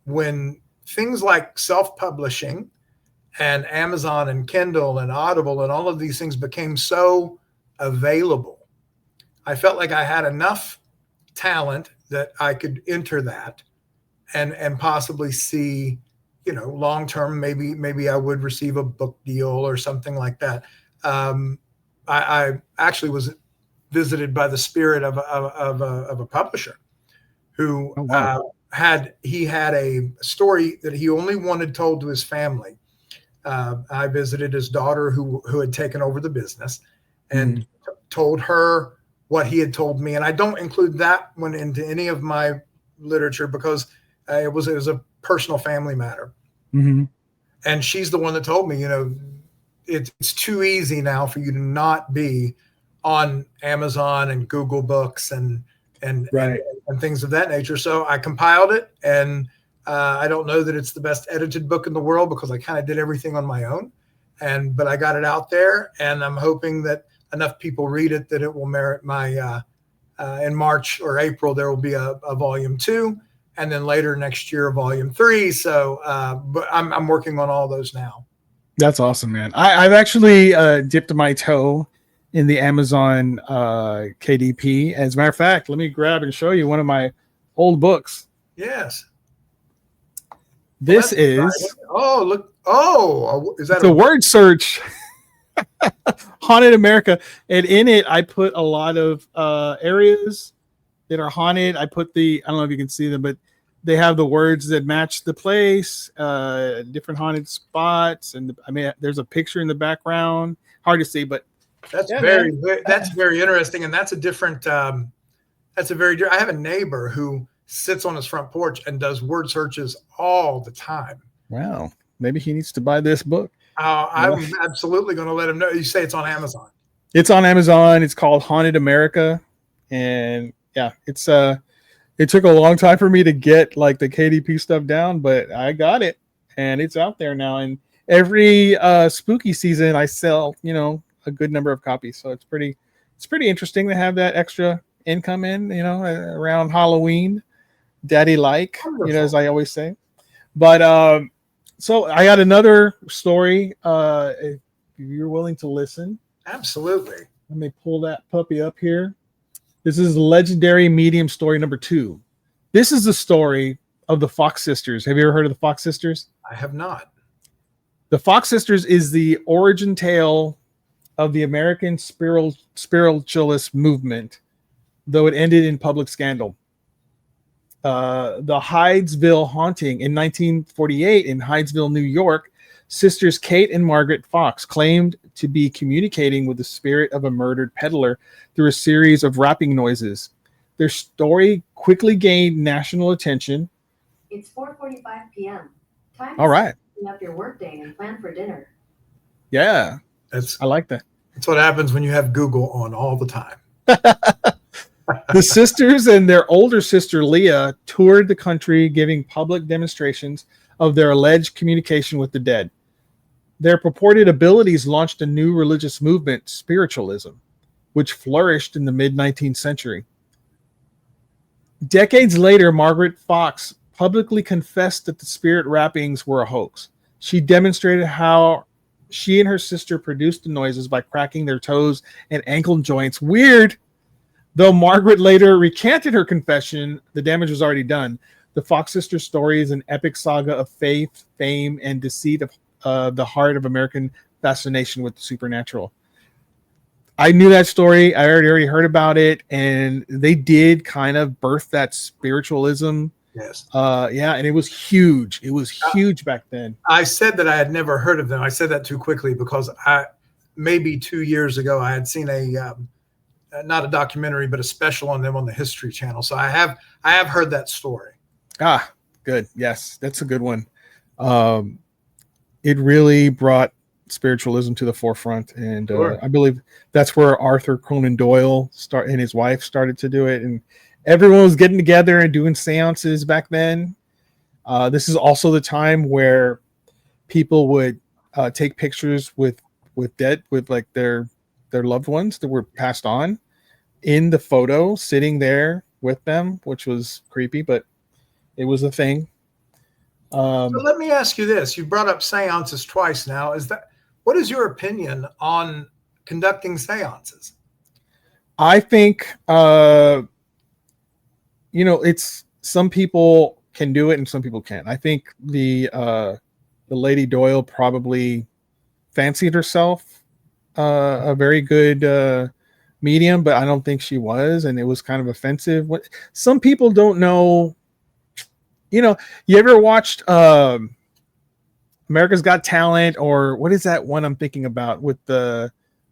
when things like self-publishing and Amazon and Kindle and Audible and all of these things became so available, I felt like I had enough talent that I could enter that and possibly see, long-term, maybe I would receive a book deal or something like that. I actually was visited by the spirit of a publisher who had a story that he only wanted told to his family. I visited his daughter who had taken over the business and told her what he had told me. And I don't include that one into any of my literature because it was a personal family matter. Mm-hmm. And she's the one that told me, it's too easy now for you to not be on Amazon and Google Books and things of that nature. So I compiled it, and I don't know that it's the best edited book in the world because I kind of did everything on my own. But I got it out there, and I'm hoping that enough people read it that it will merit my in March or April there will be a volume 2, and then later next year volume 3. So but I'm working on all those now. That's awesome, man. I've actually dipped my toe in the Amazon KDP. As a matter of fact, let me grab and show you one of my old books. Yes. This is nice. Oh, look. Oh, is that a word search? Haunted America. And in it, I put a lot of areas that are haunted. I put I don't know if you can see them, but they have the words that match the place, different haunted spots. And there's a picture in the background. Hard to see, but that's very interesting. And that's a different, I have a neighbor who sits on his front porch and does word searches all the time. Wow. Maybe he needs to buy this book. I'm absolutely going to let him know. You say it's on Amazon. It's on Amazon. It's called Haunted America. And yeah, it took a long time for me to get like the KDP stuff down, but I got it and it's out there now. And every spooky season I sell, a good number of copies. So it's pretty interesting to have that extra income in, around Halloween, daddy like, as I always say. But so I got another story. If you're willing to listen. Absolutely. Let me pull that puppy up here. This is legendary medium story number 2. This is the story of the Fox sisters. Have you ever heard of the Fox sisters? I have not. The Fox sisters is the origin tale of the American spiritualist movement, though it ended in public scandal. The Hydesville haunting in 1948 in Hydesville, New York, sisters Kate and Margaret Fox claimed to be communicating with the spirit of a murdered peddler through a series of rapping noises. Their story quickly gained national attention. It's 4:45 p.m. Time All right. to up your workday and plan for dinner. Yeah, That's I like that. that's what happens when you have Google on all the time. The sisters and their older sister Leah toured the country giving public demonstrations of their alleged communication with the dead. Their purported abilities launched a new religious movement, spiritualism, which flourished in the mid-19th century. Decades later, Margaret Fox publicly confessed that the spirit rappings were a hoax. She demonstrated how she and her sister produced the noises by cracking their toes and ankle joints. Weird. Though Margaret later recanted her confession, the damage was already done. The Fox sisters' story is an epic saga of faith, fame, and deceit of the heart of American fascination with the supernatural. I knew that story. I already heard about it, and they did kind of birth that spiritualism. Yes. Yeah, and it was huge. It was huge back then. I said that I had never heard of them. I said that too quickly because maybe 2 years ago I had seen a not a documentary but a special on them on the History Channel. So I have heard that story. Ah, good. Yes, that's a good one. It really brought spiritualism to the forefront, and Sure. I believe that's where Arthur Conan Doyle and his wife started to do it, and everyone was getting together and doing seances back then. This is also the time where people would take pictures with like their loved ones that were passed on in the photo, sitting there with them, which was creepy, but it was a thing. So let me ask you this. You brought up seances twice now. What is your opinion on conducting seances? I think, it's some people can do it and some people can't. I think the Lady Doyle probably fancied herself a very good medium, but I don't think she was, and it was kind of offensive. Some people don't know. You ever watched America's Got Talent, or what is that one I'm thinking about with the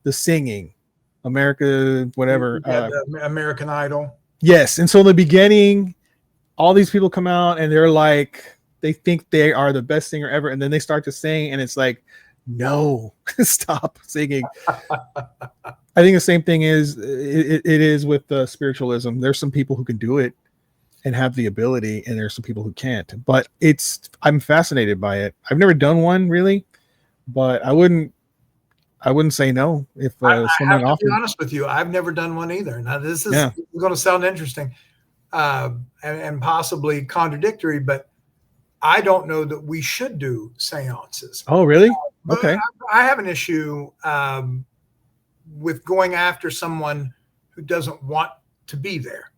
singing? America, whatever. American Idol. Yes. And so in the beginning, all these people come out and they're like, they think they are the best singer ever. And then they start to sing and it's like, no, stop singing. I think the same thing is it is with spiritualism. There's some people who can do it and have the ability, and there's some people who can't, but I'm fascinated by it. I've never done one really, but I wouldn't say no if I someone have to offered. be honest with you, I've never done one either. Now this is going to sound interesting and possibly contradictory, but I don't know that we should do seances. Oh, really? Okay. I have an issue with going after someone who doesn't want to be there.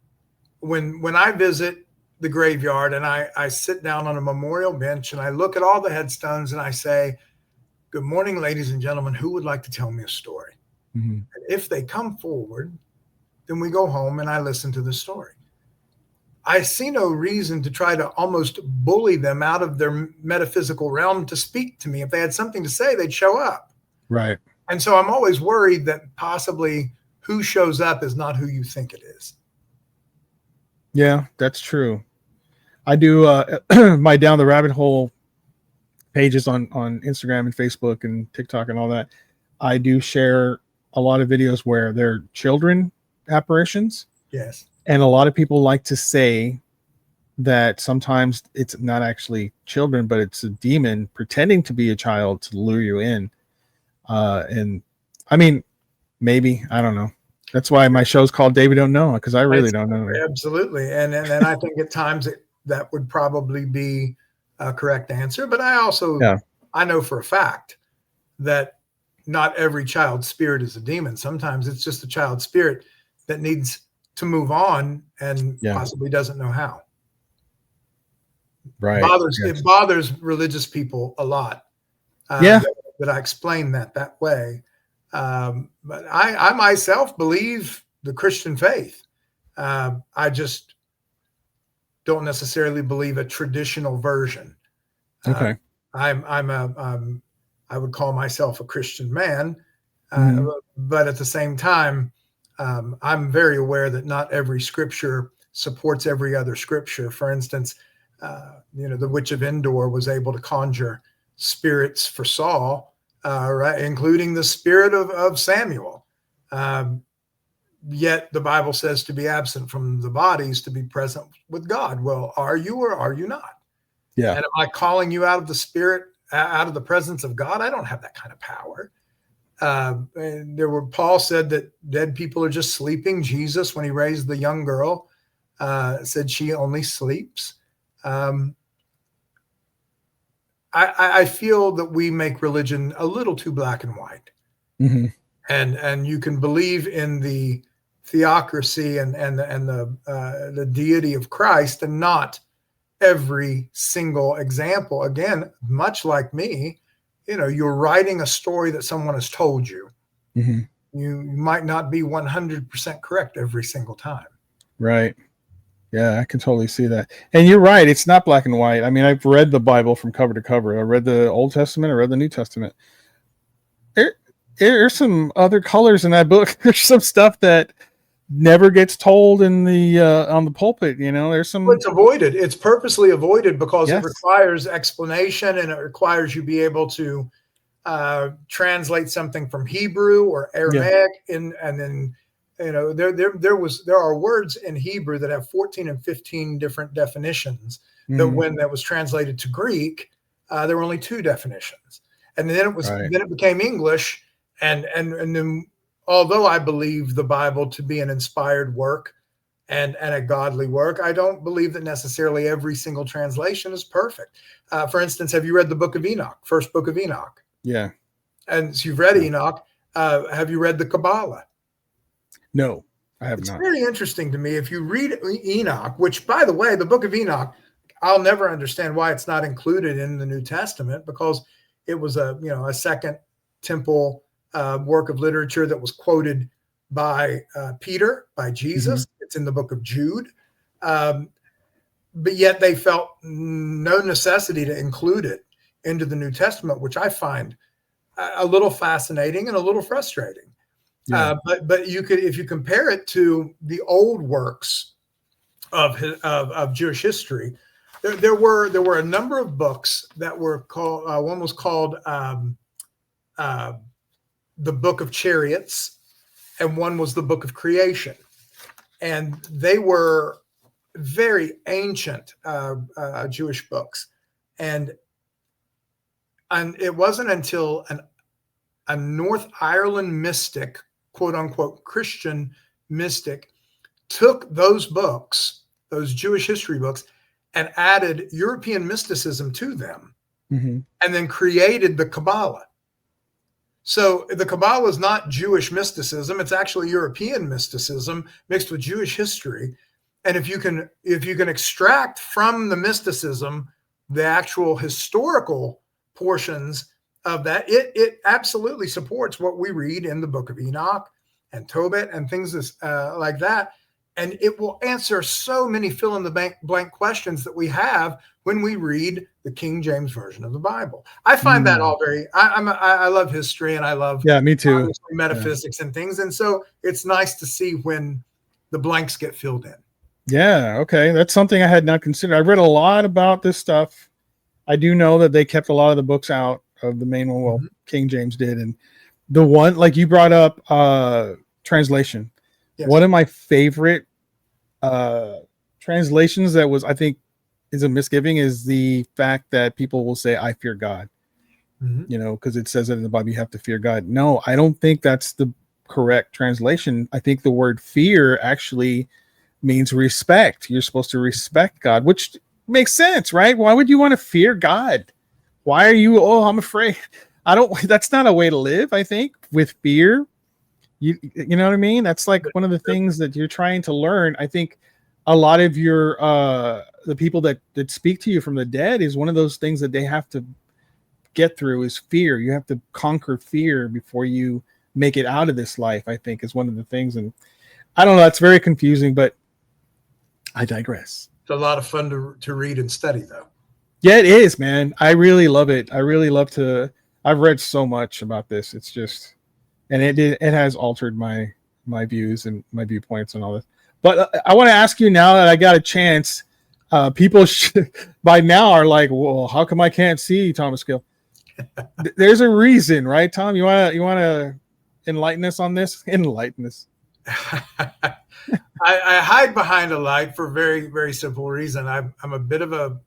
When I visit the graveyard and I sit down on a memorial bench and I look at all the headstones and I say, "Good morning, ladies and gentlemen, who would like to tell me a story?" Mm-hmm. And if they come forward, then we go home and I listen to the story. I see no reason to try to almost bully them out of their metaphysical realm to speak to me. If they had something to say, they'd show up. Right. And so I'm always worried that possibly who shows up is not who you think it is. Yeah, that's true. I do my Down the Rabbit Hole pages on Instagram and Facebook and TikTok and all that. I do share a lot of videos where they're children apparitions. Yes. And a lot of people like to say that sometimes it's not actually children, but it's a demon pretending to be a child to lure you in. And I mean, maybe, I don't know. That's why my show's called Dayvid Don't Know, because I really don't know. Absolutely. And I think at times that would probably be a correct answer. But I also, I know for a fact that not every child spirit is a demon. Sometimes it's just a child spirit that needs to move on and possibly doesn't know how. Right. It bothers religious people a lot. That I explain that way. But I myself believe the Christian faith. I just don't necessarily believe a traditional version. Okay. I would call myself a Christian man, Mm-hmm. but at the same time, I'm very aware that not every scripture supports every other scripture. For instance, the Witch of Endor was able to conjure spirits for Saul, right, including the spirit of Samuel. Yet the Bible says to be absent from the bodies, to be present with God. Well, are you or are you not? Yeah. And am I calling you out of the spirit, out of the presence of God? I don't have that kind of power. And Paul said that dead people are just sleeping. Jesus, when he raised the young girl, said she only sleeps. I feel that we make religion a little too black and white. Mm-hmm. And you can believe in the theocracy and the deity of Christ, and not every single example. Again, much like me, you're writing a story that someone has told you. Mm-hmm. You might not be 100% correct every single time. Right. Yeah, I can totally see that. And you're right. It's not black and white. I mean, I've read the Bible from cover to cover. I read the Old Testament. I read the New Testament. There's some other colors in that book. There's some stuff that never gets told in the on the pulpit. There's some. It's avoided. It's purposely avoided because Yes. it requires explanation, and it requires you be able to translate something from Hebrew or Aramaic, and then there are words in Hebrew that have 14 and 15 different definitions. That when that was translated to Greek, there were only 2 definitions, and then it became English. And then, although I believe the Bible to be an inspired work and a godly work, I don't believe that necessarily every single translation is perfect. For instance, have you read the book of Enoch, first book of Enoch? Yeah. And so you've read Enoch. Have you read the Kabbalah? No, I have not. It's very interesting to me. If you read Enoch, which, by the way, the book of Enoch, I'll never understand why it's not included in the New Testament, because it was a second temple work of literature that was quoted by Peter, by Jesus. Mm-hmm. It's in the book of Jude. But yet they felt no necessity to include it into the New Testament, which I find a little fascinating and a little frustrating. Yeah. But you could, if you compare it to the old works of Jewish history, there were a number of books that were called. One was called the Book of Chariots, and one was the Book of Creation, and they were very ancient Jewish books, and it wasn't until a North Ireland mystic, quote unquote Christian mystic, took those books, those Jewish history books, and added European mysticism to them, mm-hmm. and then created the Kabbalah. So the Kabbalah is not Jewish mysticism; it's actually European mysticism mixed with Jewish history. And if you can extract from the mysticism the actual historical portions of that, it absolutely supports what we read in the Book of Enoch and Tobit and things like that. And it will answer so many fill-in-the-blank questions that we have when we read the King James Version of the Bible. I find that all very. I love history, and I love me too, metaphysics and things. And so it's nice to see when the blanks get filled in. Yeah, okay, that's something I had not considered. I've read a lot about this stuff. I do know that they kept a lot of the books out of the main one. Well, mm-hmm. King James did, and the one like you brought up, translation. Yes. One of my favorite translations that was, I think, is a misgiving is the fact that people will say, "I fear God," mm-hmm. Because it says it in the Bible, you have to fear God. No, I don't think that's the correct translation. I think the word fear actually means respect. You're supposed to respect God, which makes sense, right? Why would you want to fear God? Why are you, I'm afraid? That's not a way to live, I think, with fear. You know what I mean? That's like one of the things that you're trying to learn. I think a lot of your the people that speak to you from the dead is one of those things that they have to get through is fear. You have to conquer fear before you make it out of this life, I think, is one of the things. And I don't know, that's very confusing, but I digress. It's a lot of fun to read and study, though. Yeah, it is, man. I really love it. I really love to. I've read so much about this. It's just, and it has altered my views and my viewpoints and all this. But I want to ask you now that I got a chance. People by now are like, well, how come I can't see Thomas Gill? There's a reason, right, Tom? You wanna enlighten us on this? Enlighten us. I hide behind a light for very, very simple reason. I'm a bit of a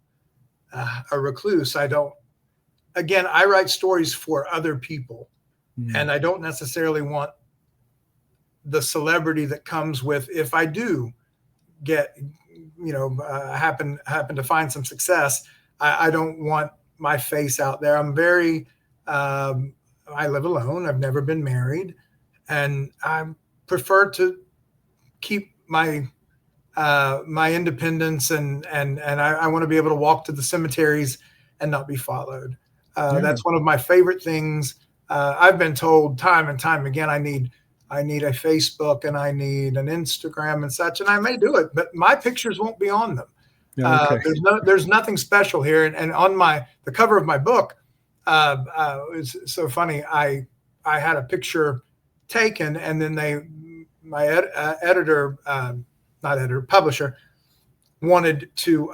recluse. I don't. Again, I write stories for other people, and I don't necessarily want the celebrity that comes with. If I do get, happen to find some success, I don't want my face out there. I'm very. I live alone. I've never been married, and I prefer to keep my my independence, and I want to be able to walk to the cemeteries and not be followed. That's one of my favorite things. I've been told time and time again, I need a Facebook and I need an Instagram and such, and I may do it, but my pictures won't be on them. Okay. There's nothing special here. And on the cover of my book, it's so funny. I had a picture taken, and then my publisher wanted to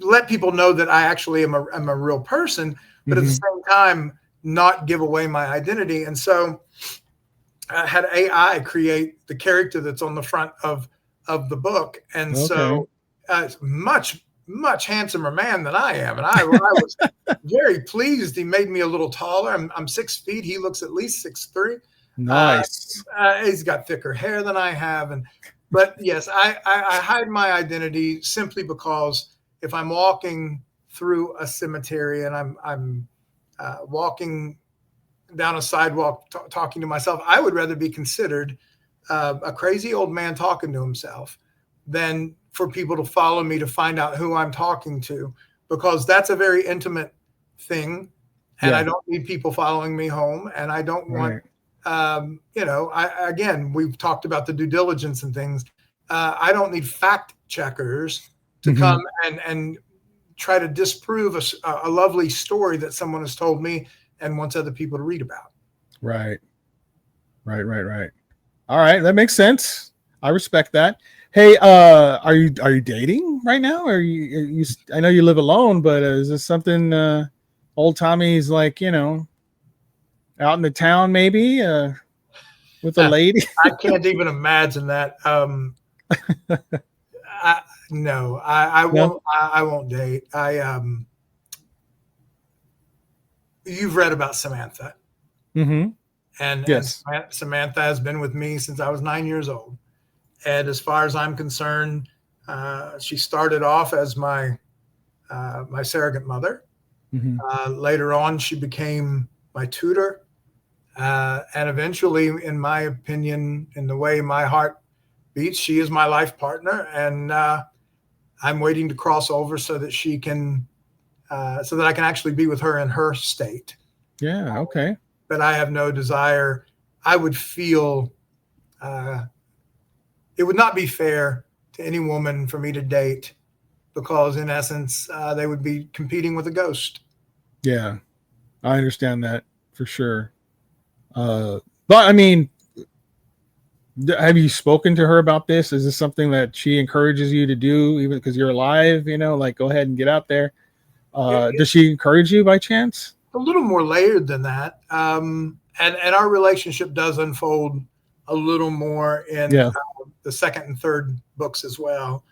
let people know that I actually am a real person, but at the same time not give away my identity. And so I had AI create the character that's on the front of the book. And so much handsomer man than I am. And I was very pleased. He made me a little taller. I'm 6 feet. He looks at least 6'3". Nice. He's got thicker hair than I have. But yes, I hide my identity simply because if I'm walking through a cemetery and I'm walking down a sidewalk talking to myself, I would rather be considered a crazy old man talking to himself than for people to follow me to find out who I'm talking to, because that's a very intimate thing. And I don't need people following me home. And I don't want, again, we've talked about the due diligence and things. I don't need fact checkers to come and try to disprove a lovely story that someone has told me and wants other people to read about. Right. All right, that makes sense. I respect that. Hey, are you dating right now? Are you I know you live alone, but is this something old Tommy's like, out in the town maybe with a lady? I can't even imagine that. No, I won't. I won't date. You've read about Samantha, Mm-hmm. and Samantha has been with me since I was 9 years old. And as far as I'm concerned, she started off as my surrogate mother. Later on, she became my tutor, and eventually, in my opinion, in the way my heart beats, she is my life partner, and I'm waiting to cross over so that she can, so that I can actually be with her in her state. Yeah. Okay. But I have no desire. I would feel it would not be fair to any woman for me to date, because in essence, they would be competing with a ghost. Yeah, I understand that for sure. But I mean, have you spoken to her about this? Is this something that she encourages you to do, even because you're alive? Like go ahead and get out there. Does she encourage you by chance? A little more layered than that, and our relationship does unfold a little more in the second and third books as well.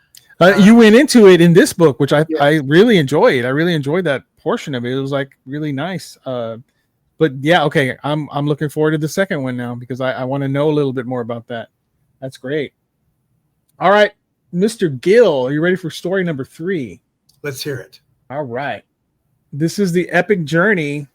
You went into it in this book, which I really enjoyed. I really enjoyed that portion of it. It was like really nice. But yeah, okay. I'm looking forward to the second one now because I want to know a little bit more about that. That's great. All right, Mr. Gill, are you ready for story number 3? Let's hear it. All right. This is the epic journey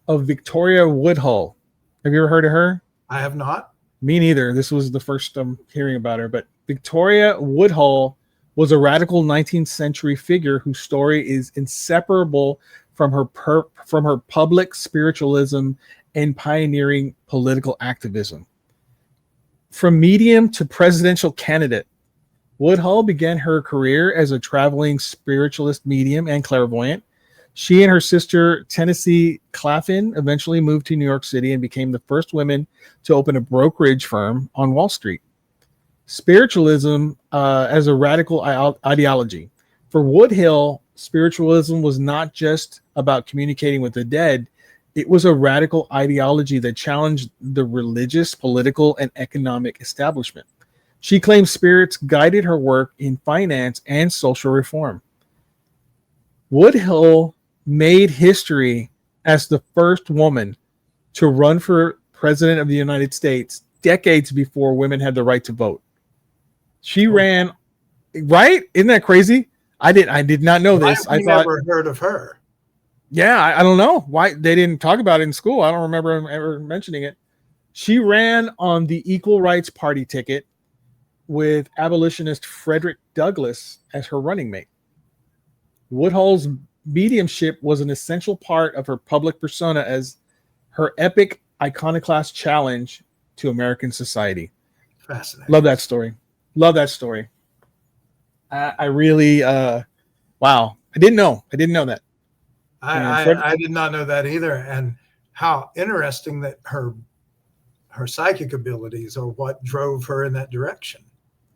of Victoria Woodhull. Have you ever heard of her? I have not. Me neither. This was the first I'm hearing about her. But Victoria Woodhull was a radical 19th century figure whose story is inseparable from her public spiritualism and pioneering political activism. From medium to presidential candidate, Woodhull began her career as a traveling spiritualist medium and clairvoyant. She and her sister, Tennessee Claflin, eventually moved to New York City and became the first women to open a brokerage firm on Wall Street. Spiritualism as a radical ideology. For Woodhull, spiritualism was not just about communicating with the dead. It was a radical ideology that challenged the religious, political, and economic establishment. She claims spirits guided her work in finance and social reform. Woodhull made history as the first woman to run for president of the United States decades before women had the right to vote. She ran, right? Isn't that crazy? I did not know this. I thought, never heard of her. Yeah, I don't know why they didn't talk about it in school. I don't remember them ever mentioning it. She ran on the Equal Rights Party ticket with abolitionist Frederick Douglass as her running mate. Woodhull's mediumship was an essential part of her public persona as her epic iconoclast challenge to American society. Fascinating. Love that story. Love that story. I really, wow. I didn't know that. I did not know that either. And how interesting that her psychic abilities are what drove her in that direction.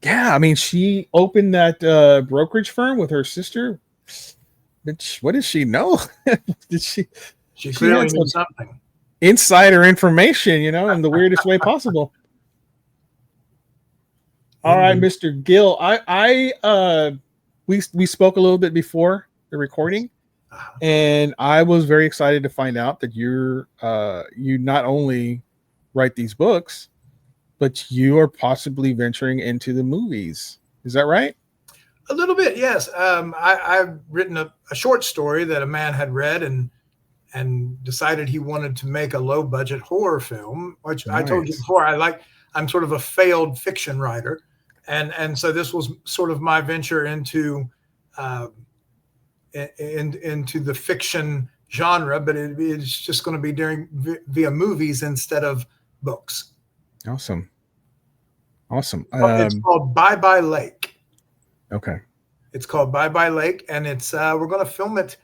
Yeah, I mean, she opened that brokerage firm with her sister. Bitch, what does she know? She clearly knew something. Insider information, in the weirdest way possible. All right, Mr. Gill. We spoke a little bit before the recording, and I was very excited to find out that you not only write these books, but you are possibly venturing into the movies. Is that right? A little bit, yes. I've written a short story that a man had read and decided he wanted to make a low budget horror film, which nice. I told you before, I'm sort of a failed fiction writer. And so this was sort of my venture into the fiction genre, but it's just going to be via movies instead of books. Awesome. It's called Bye Bye Lake. Okay. It's called Bye Bye Lake, and it's we're going to film it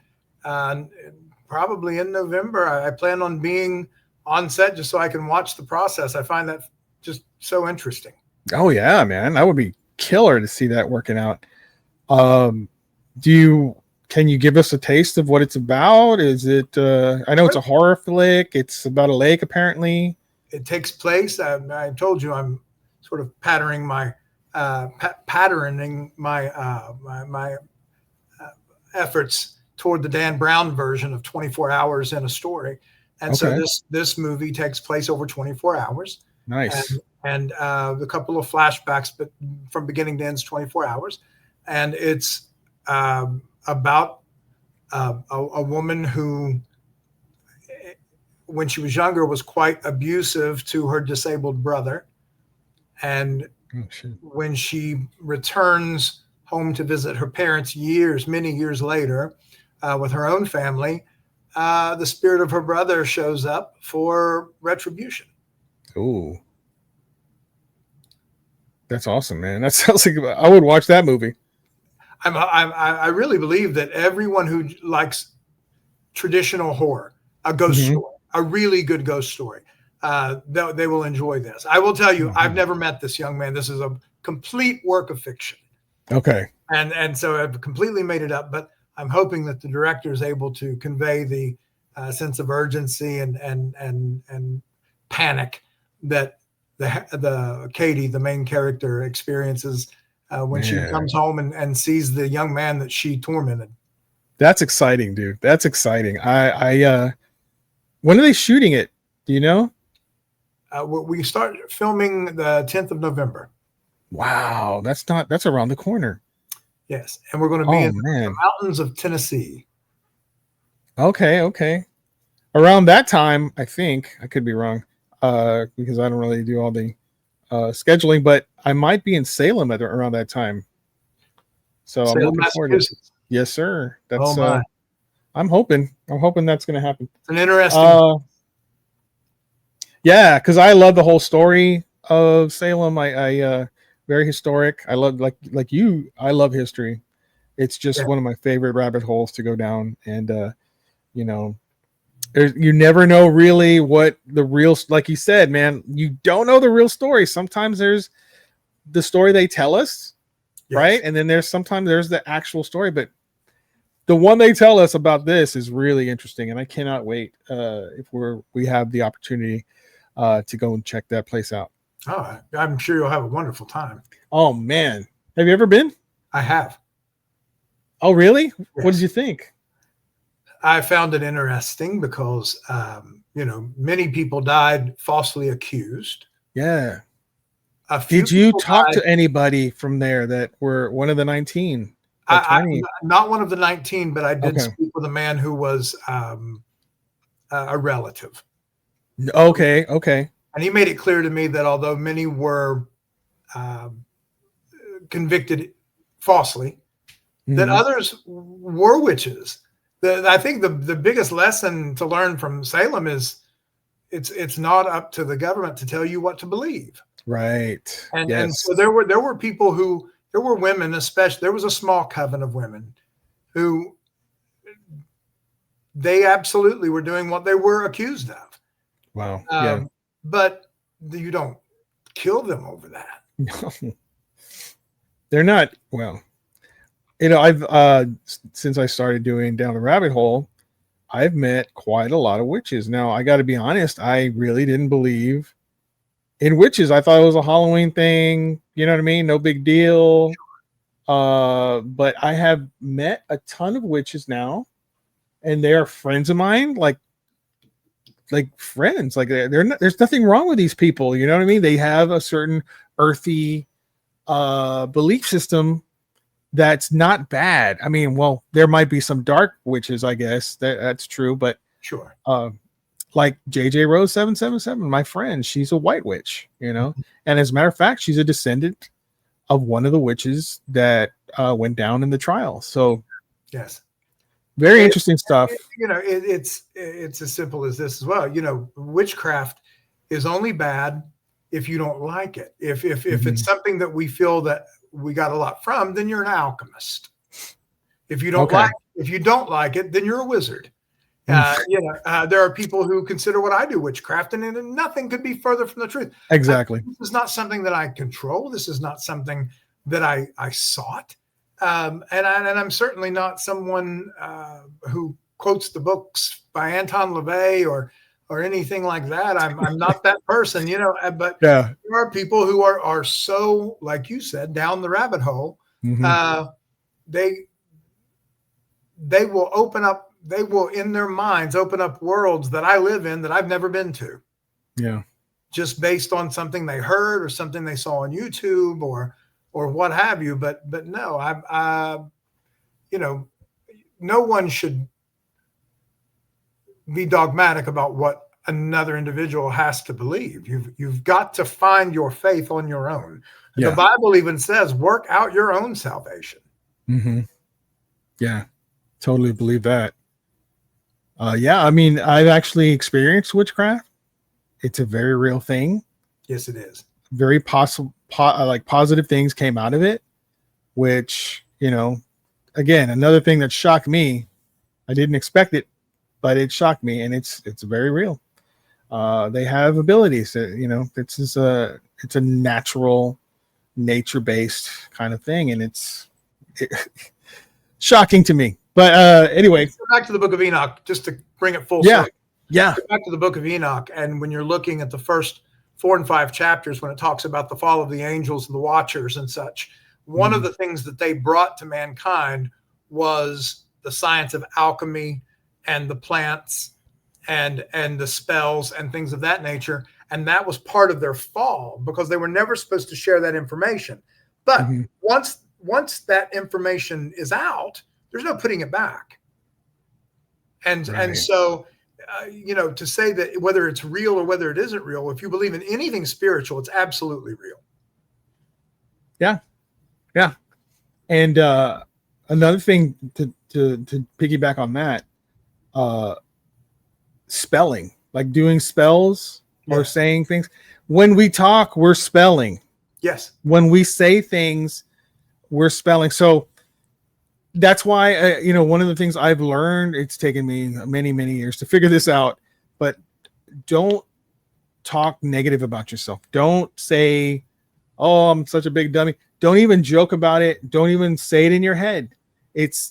probably in November. I plan on being on set just so I can watch the process. I find that just so interesting. Oh yeah, man, that would be killer to see that working out. Can you give us a taste of what it's about? Is it? I know it's a horror flick. It's about a lake, apparently. It takes place. I told you I'm sort of patterning my efforts toward the Dan Brown version of 24 hours in a story, and so this movie takes place over 24 hours. Nice. And a couple of flashbacks, but from beginning to end is 24 hours, and it's about a woman who, when she was younger, was quite abusive to her disabled brother. And when she returns home to visit her parents many years later, with her own family, the spirit of her brother shows up for retribution. Ooh. That's awesome, man. That sounds like I would watch that movie. I really believe that everyone who likes traditional horror, a ghost story, a really good ghost story, they will enjoy this. I will tell you, I've never met this young man. This is a complete work of fiction. Okay. And so I've completely made it up, but I'm hoping that the director is able to convey the sense of urgency and panic that the Katie, the main character, experiences when she comes home and sees the young man that she tormented. That's exciting, dude. That's exciting. When are they shooting it? Do you know? We start filming the 10th of November. Wow, that's around the corner. Yes, and we're going to be in the mountains of Tennessee. Okay. Around that time, I think, I could be wrong, because I don't really do all the scheduling, but I might be in Salem around that time. So I'm looking forward to it. Yes, sir. That's I'm hoping that's going to happen. It's an interesting. Yeah, because I love the whole story of Salem. I very historic. I love like you. I love history. It's just one of my favorite rabbit holes to go down. And you never know really what the real, like you said, man. You don't know the real story. Sometimes there's the story they tell us, right? And then there's the actual story. But the one they tell us about this is really interesting, and I cannot wait if we have the opportunity to go and check that place out. Oh, I'm sure you'll have a wonderful time. Oh man, have you ever been? I have. Oh really? Yes. What did you think? I found it interesting because many people died falsely accused. Yeah. A few Did you people talk died- to anybody from there that were one of the 19? I'm not one of the 19, but I did Okay. speak with a man who was a relative. Okay. And he made it clear to me that although many were convicted falsely, that Mhm. others were witches. I think the biggest lesson to learn from Salem is it's not up to the government to tell you what to believe. Right. And Yes. so there were people there were women, especially there was a small coven of women who they absolutely were doing what they were accused of. Wow. Yeah. But you don't kill them over that. They're not. Well, I've since I started doing Down the Rabbit Hole, I've met quite a lot of witches. Now, I got to be honest, I really didn't believe in witches. I thought it was a Halloween thing. You know what I mean? No big deal. But I have met a ton of witches now, and they are friends of mine. Like friends. Like they're not, there's nothing wrong with these people. You know what I mean? They have a certain earthy belief system that's not bad. I mean, well, there might be some dark witches, I guess that's true, but Sure. like JJ Rose 777, my friend, she's a white witch, and as a matter of fact, she's a descendant of one of the witches that went down in the trial. So Yes. very interesting stuff. It's as simple as this as well. Witchcraft is only bad if you don't like it. If it's something that we feel that we got a lot from, then you're an alchemist. If you don't like it, then you're a wizard. There are people who consider what I do witchcraft, and nothing could be further from the truth. Exactly. This is not something that I control. This is not something that I sought. And I'm certainly not someone who quotes the books by Anton LaVey or anything like that. I'm not that person, but Yeah. there are people who are so, like you said, down the rabbit hole. Mhm. They will in their minds open up worlds that I live in that I've never been to. Yeah. Just based on something they heard or something they saw on YouTube or what have you. But no, no one should be dogmatic about what another individual has to believe. You've got to find your faith on your own. Yeah. The Bible even says, work out your own salvation. Mm-hmm. Yeah, totally believe that. Yeah, I mean, I've actually experienced witchcraft. It's a very real thing. Yes, it is. Very possible, like positive things came out of it, which, again, another thing that shocked me. I didn't expect it, but it shocked me, and it's very real. They have abilities that, it's a natural, nature-based kind of thing, and it's shocking to me. But anyway, let's go back to the book of Enoch, just to bring it full yeah, circle. yeah. Go back to the book of Enoch, and when you're looking at the first 4 and 5 chapters, when it talks about the fall of the angels and the watchers and such, one of the things that they brought to mankind was the science of alchemy and the plants and the spells and things of that nature. And that was part of their fall because they were never supposed to share that information. But once that information is out, there's no putting it back. And so, to say that whether it's real or whether it isn't real, if you believe in anything spiritual, it's absolutely real. Yeah. Yeah. And another thing to piggyback on that, spelling, like doing spells or saying things. When we talk, we're spelling. Yes. When we say things, we're spelling. So that's why, one of the things I've learned, it's taken me many, many years to figure this out, but don't talk negative about yourself. Don't say, oh, I'm such a big dummy. Don't even joke about it. Don't even say it in your head.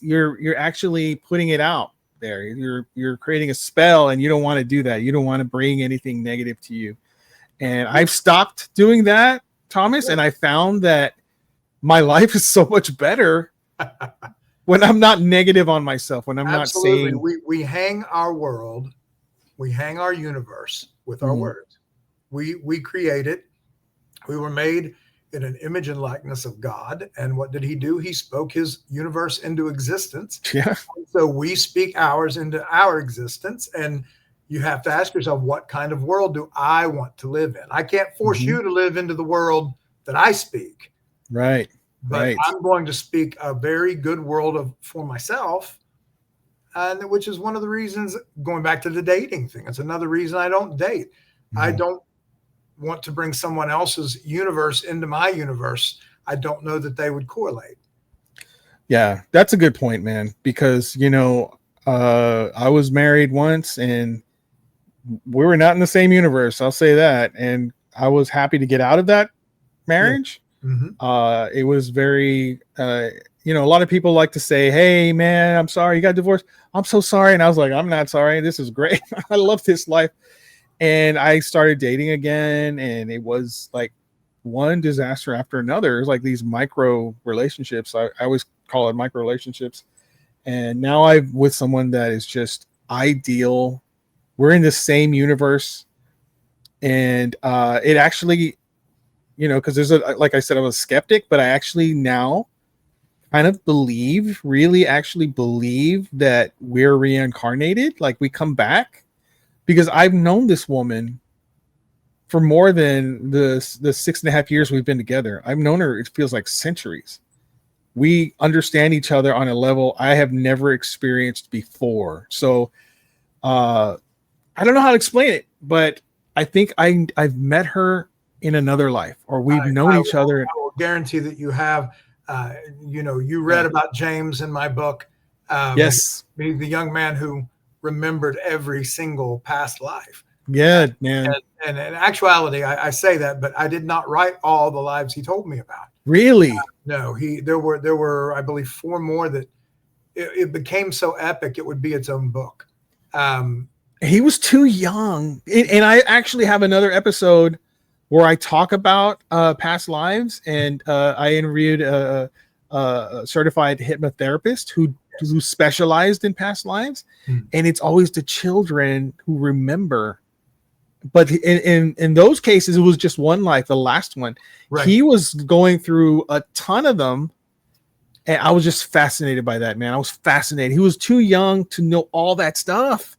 you're actually putting it out there. You're creating a spell, and you don't want to do that. You don't want to bring anything negative to you. And I've stopped doing that, Thomas, and I found that my life is so much better when I'm not negative on myself, when I'm Absolutely. not saying we hang our world, we hang our universe with our words. We create it. We were made in an image and likeness of God. And what did he do? He spoke his universe into existence. Yeah. So we speak ours into our existence. And you have to ask yourself, what kind of world do I want to live in? I can't force you to live into the world that I speak. Right. But Right. I'm going to speak a very good world for myself. And which is one of the reasons, going back to the dating thing, it's another reason I don't date. I don't want to bring someone else's universe into my universe. I don't know that they would correlate. Yeah, that's a good point, man, because I was married once and we were not in the same universe, I'll say that, and I was happy to get out of that marriage. It was very a lot of people like to say, hey man, I'm sorry you got divorced. I'm so sorry. And I was like, I'm not sorry, this is great. I love this life. And I started dating again, and it was like one disaster after another. It was like these micro relationships. I always call it micro relationships. And now I'm with someone that is just ideal. We're in the same universe. And it actually, because like I said, I'm a skeptic, but I actually now kind of really actually believe that we're reincarnated. Like we come back. Because I've known this woman for more than the 6.5 years we've been together. I've known her, it feels like centuries. We understand each other on a level I have never experienced before. So I don't know how to explain it, but I think I've met her in another life, or we've known each other. I will guarantee that you have. You read about James in my book. Yes. The young man who remembered every single past life. Yeah, man. And in actuality, I say that, but I did not write all the lives he told me about. Really? No, there were, I believe, 4 more that it became so epic it would be its own book. He was too young. And I actually have another episode where I talk about past lives, and I interviewed a certified hypnotherapist who specialized in past lives, and it's always the children who remember. But in those cases, it was just one life, the last one. Right. He was going through a ton of them, and I was just fascinated by that, man. I was fascinated. He was too young to know all that stuff.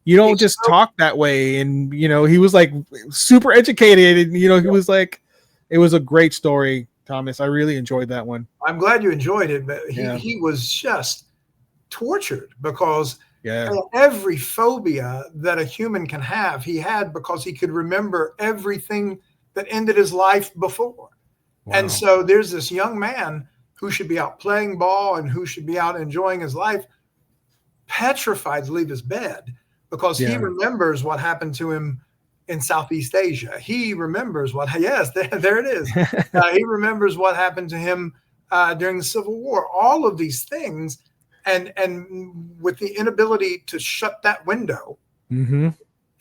You don't just talk that way. And he was like super educated, and he was like, it was a great story, Thomas. I really enjoyed that one. I'm glad you enjoyed it, but he was just tortured because every phobia that a human can have, he had, because he could remember everything that ended his life before. Wow. And so there's this young man who should be out playing ball and who should be out enjoying his life, petrified to leave his bed because he remembers what happened to him in Southeast Asia. He remembers there it is. He remembers what happened to him during the Civil War, all of these things. And with the inability to shut that window and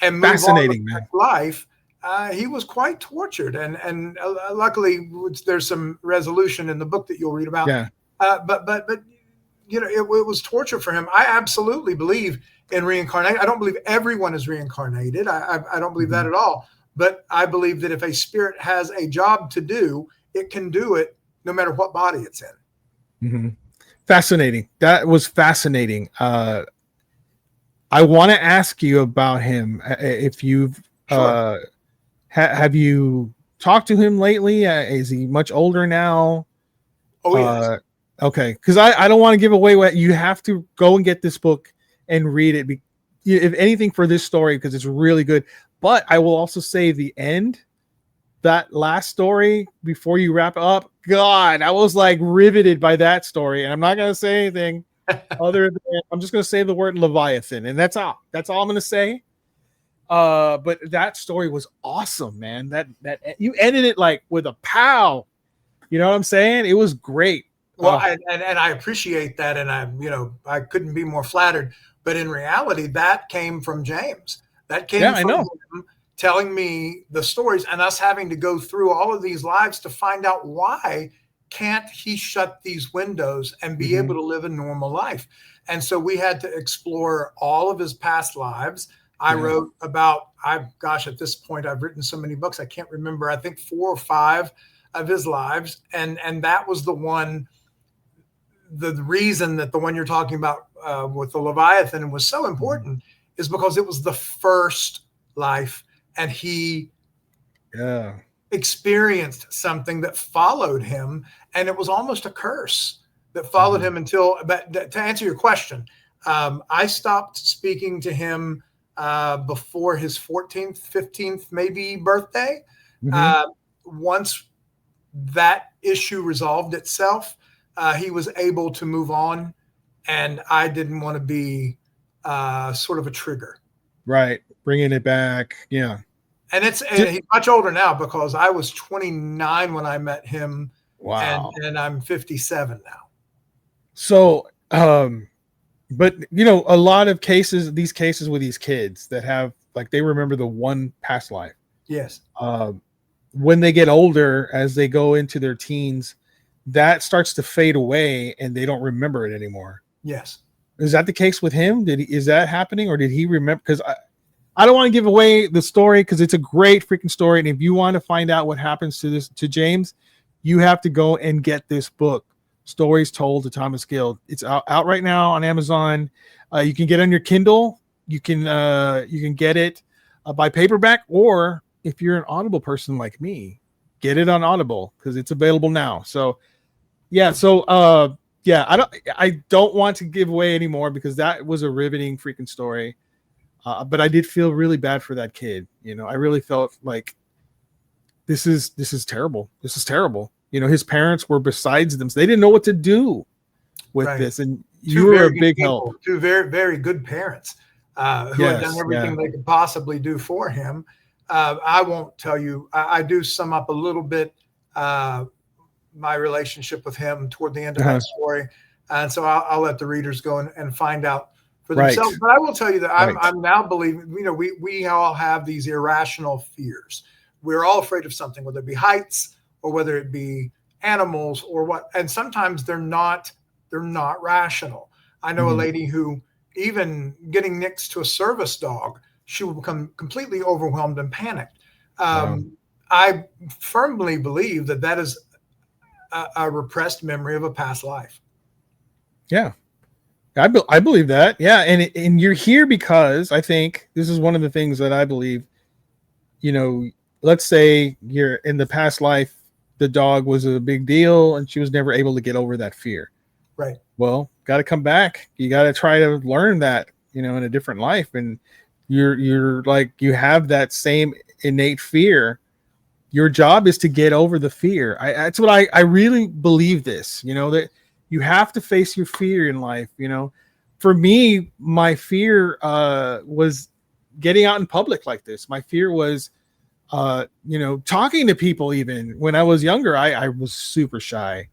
move fascinating, on with life, he was quite tortured. And luckily, there's some resolution in the book that you'll read about. Yeah. But it was torture for him. I absolutely believe in reincarnation. I don't believe everyone is reincarnated. I don't believe that at all. But I believe that if a spirit has a job to do, it can do it no matter what body it's in. Fascinating. That was fascinating. I want to ask you about him. If you've have you talked to him lately? Is he much older now? Oh, yes. Okay, because I don't want to give away what you have to go and get this book and read it. If anything, for this story, because it's really good. But I will also say the end, that last story before you wrap up, God, I was like riveted by that story. And I'm not going to say anything other than I'm just going to say the word Leviathan. And that's all I'm going to say. But that story was awesome, man. That you ended it like with a pow. You know what I'm saying? It was great. Well, and I appreciate that, and I couldn't be more flattered. But in reality, that came from James. That came Yeah, I from know. him telling me the stories, and us having to go through all of these lives to find out why can't he shut these windows and be able to live a normal life. And so we had to explore all of his past lives. I wrote about, at this point, I've written so many books, I can't remember, I think 4 or 5 of his lives. And that was the one, the reason that the one you're talking about with the Leviathan was so important is because it was the first life, and he experienced something that followed him, and it was almost a curse that followed him until, but to answer your question, I stopped speaking to him before his 14th, 15th, maybe birthday. Once that issue resolved itself, he was able to move on, and I didn't want to be sort of a trigger. Right. Bringing it back. Yeah. And he's much older now, because I was 29 when I met him. Wow. And I'm 57 now. So, but a lot of these cases with these kids that have, like, they remember the one past life. Yes. When they get older, as they go into their teens, that starts to fade away and they don't remember it anymore. Yes. Is that the case with him? Is that happening, or did he remember? Because I don't want to give away the story, because it's a great freaking story. And if you want to find out what happens to James, you have to go and get this book, Stories Told to Thomas Gill. It's out right now on Amazon. You can get it on your Kindle. You can get it by paperback, or if you're an Audible person like me, get it on Audible, because it's available now. So yeah. I don't want to give away anymore, because that was a riveting freaking story. But I did feel really bad for that kid. I really felt like this is terrible. This is terrible. His parents were besides them. So they didn't know what to do with this. And you were a big help. 2 very, very good parents who had done everything they could possibly do for him. I won't tell you. I do sum up a little bit my relationship with him toward the end of that story. And so I'll let the readers go and find out for themselves. But I will tell you that I'm now believing, we all have these irrational fears. We're all afraid of something, whether it be heights or whether it be animals or what. And sometimes they're not rational. I know a lady who, even getting next to a service dog, she will become completely overwhelmed and panicked. I firmly believe that is a repressed memory of a past life. Yeah. I believe that. Yeah. And you're here because I think this is one of the things that I believe, let's say you're in the past life, the dog was a big deal and she was never able to get over that fear. Right. Well, got to come back. You got to try to learn that, in a different life. And you're like, you have that same innate fear. Your job is to get over the fear. That's what I really believe this, that you have to face your fear in life. For me, my fear was getting out in public like this. My fear was, talking to people. Even when I was younger, I was super shy,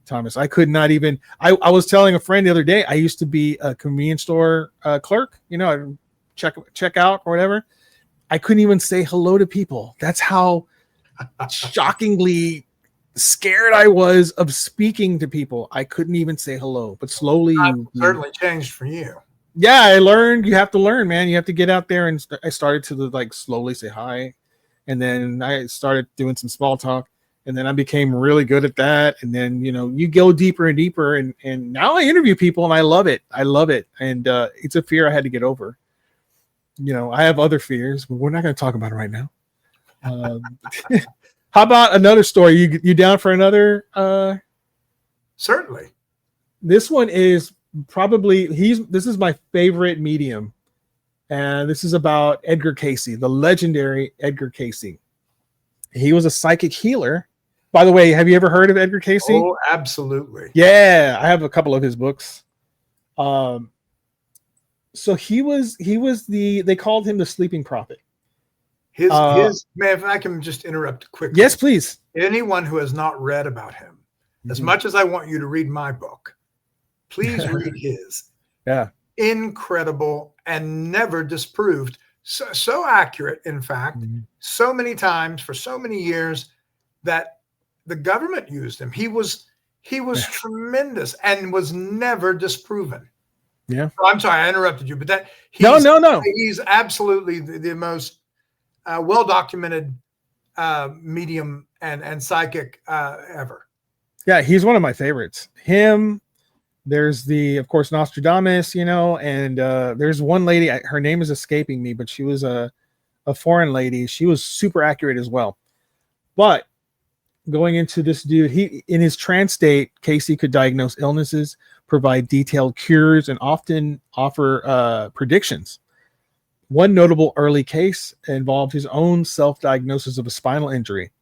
Thomas. I could not even, I was telling a friend the other day, I used to be a convenience store clerk, I'd check out or whatever. I couldn't even say hello to people. That's how shockingly scared I was of speaking to people. I couldn't even say hello, but slowly certainly changed for you. Yeah, I learned. You have to learn, man. You have to get out there. And I started to slowly say hi, and then I started doing some small talk, and then I became really good at that. And then you go deeper and deeper, and now I interview people, and I love it. And it's a fear I had to get over. I have other fears, but we're not going to talk about it right now. How about another story? You down for another? Certainly. This one is probably this is my favorite medium, and this is about Edgar Cayce, the legendary Edgar Cayce. He was a psychic healer. By the way, have you ever heard of Edgar Cayce? Oh, absolutely. Yeah, I have a couple of his books. So he was they called him the sleeping prophet. His man, if I can just interrupt quickly. Yes, please. Anyone who has not read about him, As Mhm. much as I want you to read my book, please read his. Yeah. Incredible and never disproved. So accurate, in fact, Mhm. so many times for so many years that the government used him. He was Yeah. tremendous and was never disproven. Yeah. Oh, I'm sorry, I interrupted you, but that No, no. he's absolutely the most well documented medium and psychic ever. Yeah, he's one of my favorites. Him. There's of course, Nostradamus, and there's one lady. Her name is escaping me, but she was a foreign lady. She was super accurate as well. But going into this dude, he in his trance state, Casey could diagnose illnesses, provide detailed cures, and often offer predictions. One notable early case involved his own self-diagnosis of a spinal injury,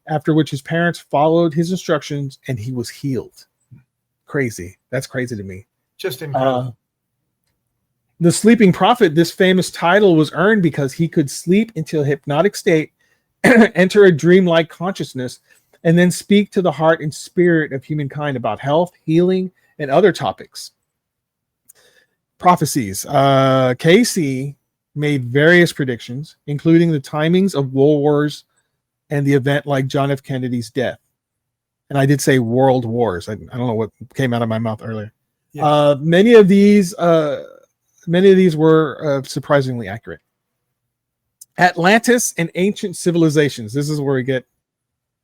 after which his parents followed his instructions and he was healed. Crazy. That's crazy to me. Just incredible. The Sleeping Prophet, this famous title was earned because he could sleep into a hypnotic state, enter a dreamlike consciousness, and then speak to the heart and spirit of humankind about health, healing, and other topics. Prophecies. Casey made various predictions, including the timings of world wars and the event like John F. Kennedy's death. And I did say world wars. I don't know what came out of my mouth earlier. Yeah. Many of these were surprisingly accurate. Atlantis and ancient civilizations. This is where we get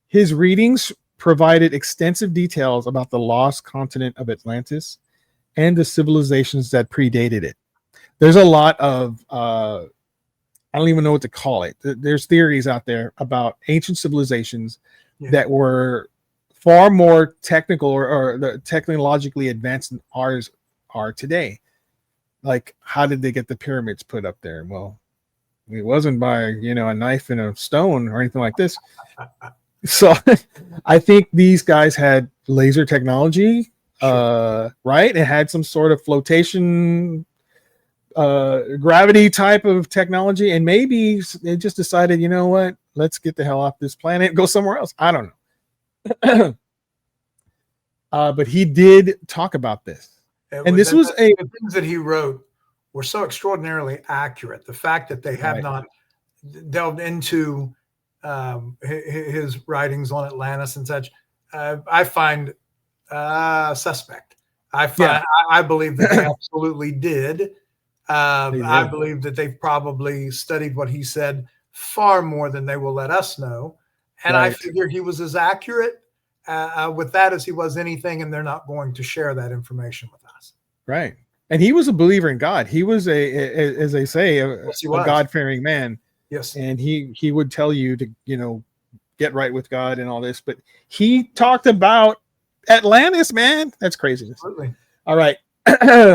his readings provided extensive details about the lost continent of Atlantis and the civilizations that predated it. There's a lot of I don't even know what to call it. There's theories out there about ancient civilizations that were far more technical or technologically advanced than ours are today. Like, how did they get the pyramids put up there? Well, it wasn't by a knife and a stone or anything like this. So I think these guys had laser technology, right? It had some sort of flotation, gravity type of technology, and maybe they just decided, you know what? Let's get the hell off this planet and go somewhere else. I don't know. But he did talk about this. And this was the things that he wrote were so extraordinarily accurate. The fact that they have not delved into his writings on Atlantis and such, I find suspect. I believe that they absolutely did. I believe that they've probably studied what he said far more than they will let us know. And I figure he was as accurate with that as he was anything, and they're not going to share that information with us. Right. And he was a believer in God. He was as they say, a God-fearing man. Yes. And he would tell you to, get right with God and all this. But he talked about Atlantis, man. That's crazy. Absolutely. All right.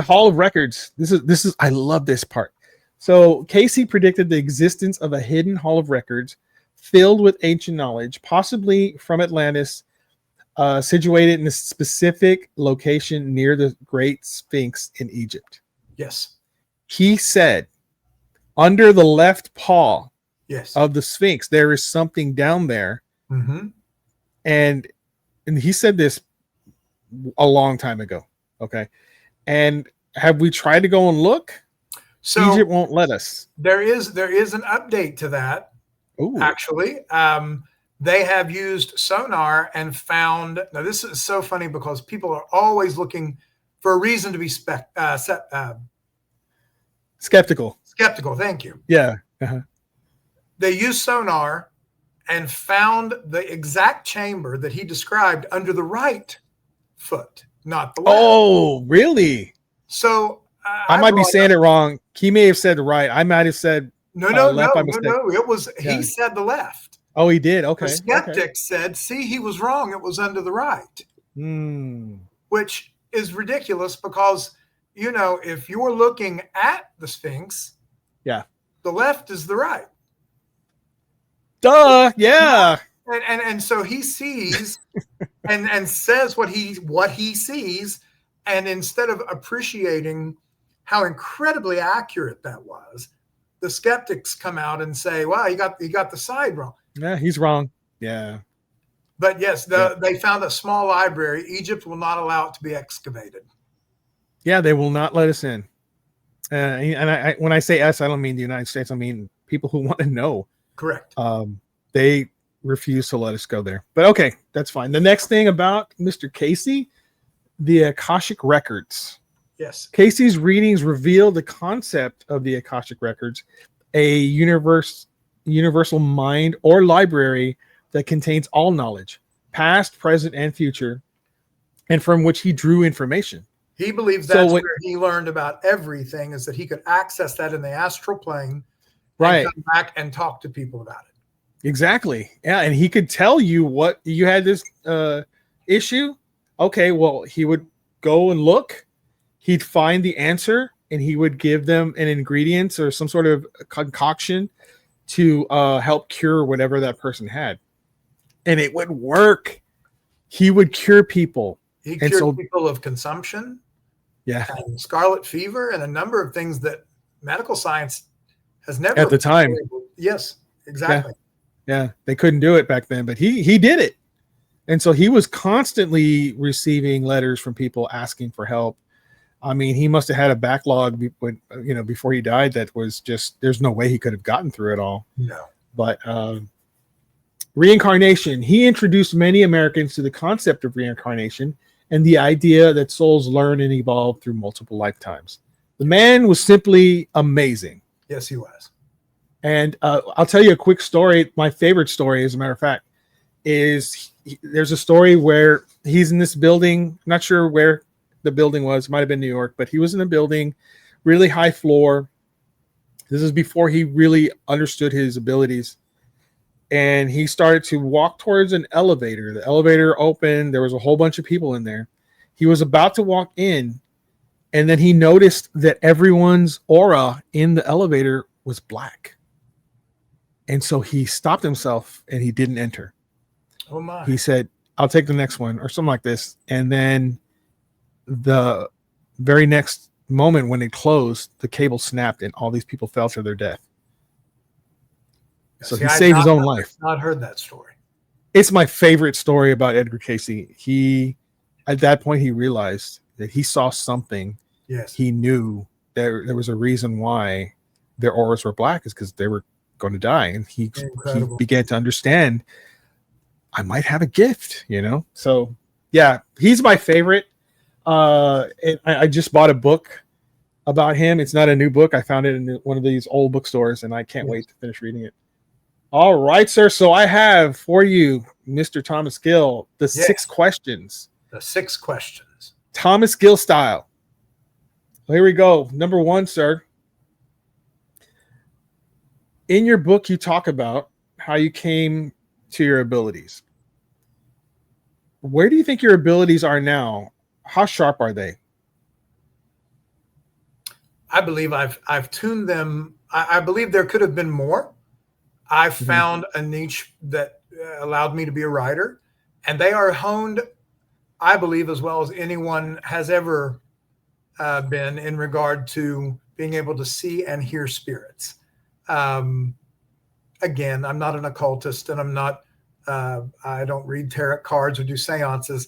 Hall of Records. This is I love this part. So Casey predicted the existence of a hidden Hall of Records filled with ancient knowledge, possibly from Atlantis, situated in a specific location near the Great Sphinx in Egypt. Yes. He said, under the left paw of the Sphinx, there is something down there. Mm-hmm. And he said this a long time ago. Okay. And have we tried to go and look? So Egypt won't let us. There is an update to that. Ooh. Actually. They have used sonar and found. Now, this is so funny because people are always looking for a reason to be skeptical. Skeptical. Thank you. Yeah. Uh-huh. They used sonar and found the exact chamber that he described under the right foot, not the left. Oh, really? So I might be saying it wrong. He may have said right. I might have said no. It was he said the left. Oh, he did. Okay. The skeptic said, see, he was wrong. It was under the right. Which is ridiculous because, if you're looking at the Sphinx, the left is the right. Duh. Yeah. And so he sees and says what he sees. And instead of appreciating how incredibly accurate that was, the skeptics come out and say, well, he got the side wrong. Yeah, he's wrong. Yeah. But yes, they found a small library. Egypt will not allow it to be excavated. Yeah, they will not let us in. And I, when I say us, I don't mean the United States. I mean people who want to know. Correct. They refuse to let us go there. But okay, that's fine. The next thing about Mr. Casey, the Akashic Records. Yes. Casey's readings reveal the concept of the Akashic Records, a universal mind or library that contains all knowledge, past, present, and future, and from which he drew information. He believes that's where he learned about everything, is that he could access that in the astral plane, right? And come back and talk to people about it. Exactly. Yeah, and he could tell you what you had this issue. Okay, well, he would go and look. He'd find the answer, and he would give them an ingredients or some sort of concoction to help cure whatever that person had, and it would work. He would cure people. He cured people of consumption, and scarlet fever, and a number of things that medical science has never at the time. Yes, exactly. Yeah, they couldn't do it back then, but he did it, and so he was constantly receiving letters from people asking for help. I mean, he must have had a backlog, before he died. That was just, there's no way he could have gotten through it all. No. But reincarnation. He introduced many Americans to the concept of reincarnation and the idea that souls learn and evolve through multiple lifetimes. The man was simply amazing. Yes, he was. And I'll tell you a quick story. My favorite story, as a matter of fact, is there's a story where he's in this building. I'm not sure where the building was. Might have been New York, but he was in a building, really high floor. This is before he really understood his abilities. And he started to walk towards an elevator. The elevator opened. There was a whole bunch of people in there. He was about to walk in, and then he noticed that everyone's aura in the elevator was black. And so he stopped himself and he didn't enter. Oh my. He said, I'll take the next one, or something like this. And then the very next moment when it closed, the cable snapped and all these people fell to their death. So he saved his own life. I've not heard that story. It's my favorite story about Edgar Casey. He, at that point, he realized that he saw something. Yes. He knew there was a reason why their auras were black, is because they were going to die. And he began to understand, I might have a gift, So yeah, he's my favorite. And I just bought a book about him. It's not a new book. I found it in one of these old bookstores, and I can't wait to finish reading it. All right, sir. So I have for you, Mr. Thomas Gill, the 6 questions. The 6 questions. Thomas Gill style. Well, here we go. Number 1, sir. In your book, you talk about how you came to your abilities. Where do you think your abilities are now? How sharp are they? I believe I've tuned them. I believe there could have been more. I've found a niche that allowed me to be a writer, and they are honed, I believe, as well as anyone has ever been in regard to being able to see and hear spirits. Again, I'm not an occultist, and I'm not, I don't read tarot cards or do seances.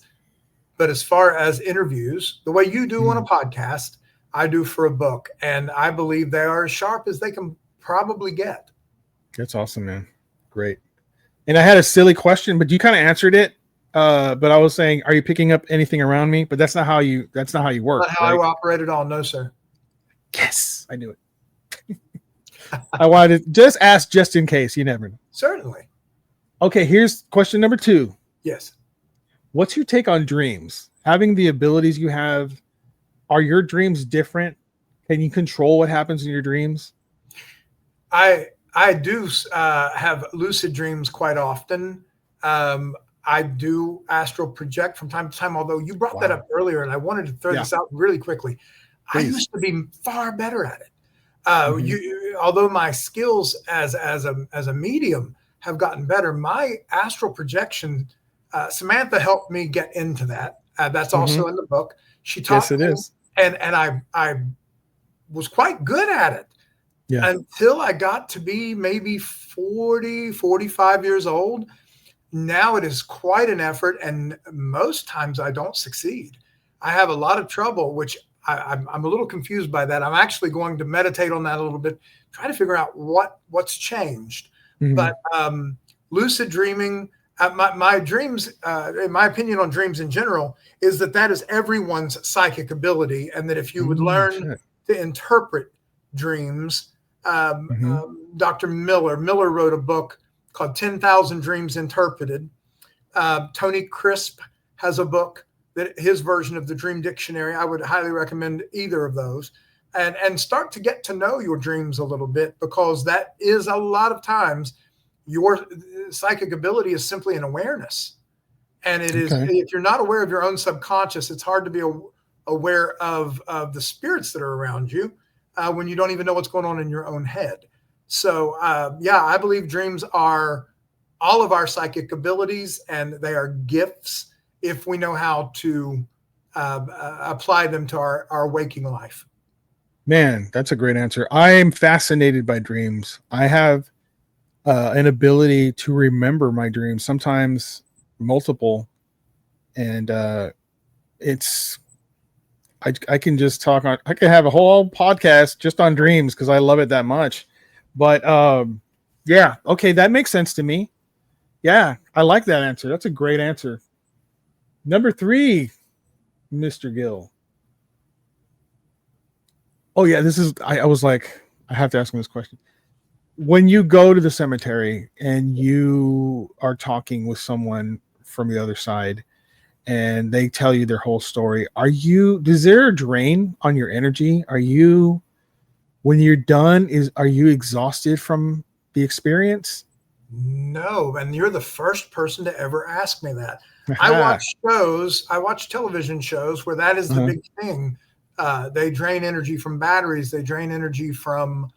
But as far as interviews, the way you do on a podcast, I do for a book. And I believe they are as sharp as they can probably get. That's awesome, man. Great. And I had a silly question, but you kind of answered it. But I was saying, are you picking up anything around me? But that's not how you work. Not how I operate at all. No, sir. Yes, I knew it. I wanted to just ask just in case. You never know. Certainly. Okay, here's question number 2. Yes. What's your take on dreams? Having the abilities you have, are your dreams different? Can you control what happens in your dreams? I do have lucid dreams quite often. I do astral project from time to time, although you brought that up earlier, and I wanted to throw this out really quickly. Please. I used to be far better at it. Although my skills as a medium have gotten better, my astral projection, Samantha helped me get into that. That's also in the book. She taught me, and I was quite good at it. Yeah. Until I got to be maybe 40, 45 years old. Now it is quite an effort, and most times I don't succeed. I have a lot of trouble, which I'm a little confused by that. I'm actually going to meditate on that a little bit, try to figure out what's changed. Mhm. But lucid dreaming, my dreams, in my opinion on dreams in general, is that is everyone's psychic ability, and that if you would learn Shit. to interpret dreams, Mhm. Dr. Miller wrote a book called 10,000 Dreams Interpreted. Tony Crisp has a book, that his version of the Dream Dictionary. I would highly recommend either of those, and start to get to know your dreams a little bit, because that is a lot of times your psychic ability is simply an awareness. And it is, Okay. if you're not aware of your own subconscious, it's hard to be aware of the spirits that are around you when you don't even know what's going on in your own head. So, yeah, I believe dreams are all of our psychic abilities, and they are gifts if we know how to apply them to our waking life. Man, that's a great answer. I am fascinated by dreams. I have an ability to remember my dreams, sometimes multiple, and it's I can just talk on. I can have a whole podcast just on dreams because I love it that much. But yeah, okay, that makes sense to me. Yeah, I like that answer. That's a great answer. Number 3, Mr. Gill. Oh yeah, this is. I was like, I have to ask him this question. When you go to the cemetery and you are talking with someone from the other side, and they tell you their whole story, does there a drain on your energy? When you're done, are you exhausted from the experience? No, and you're the first person to ever ask me that. I watch television shows where that is the big thing. They drain energy from batteries. They drain energy from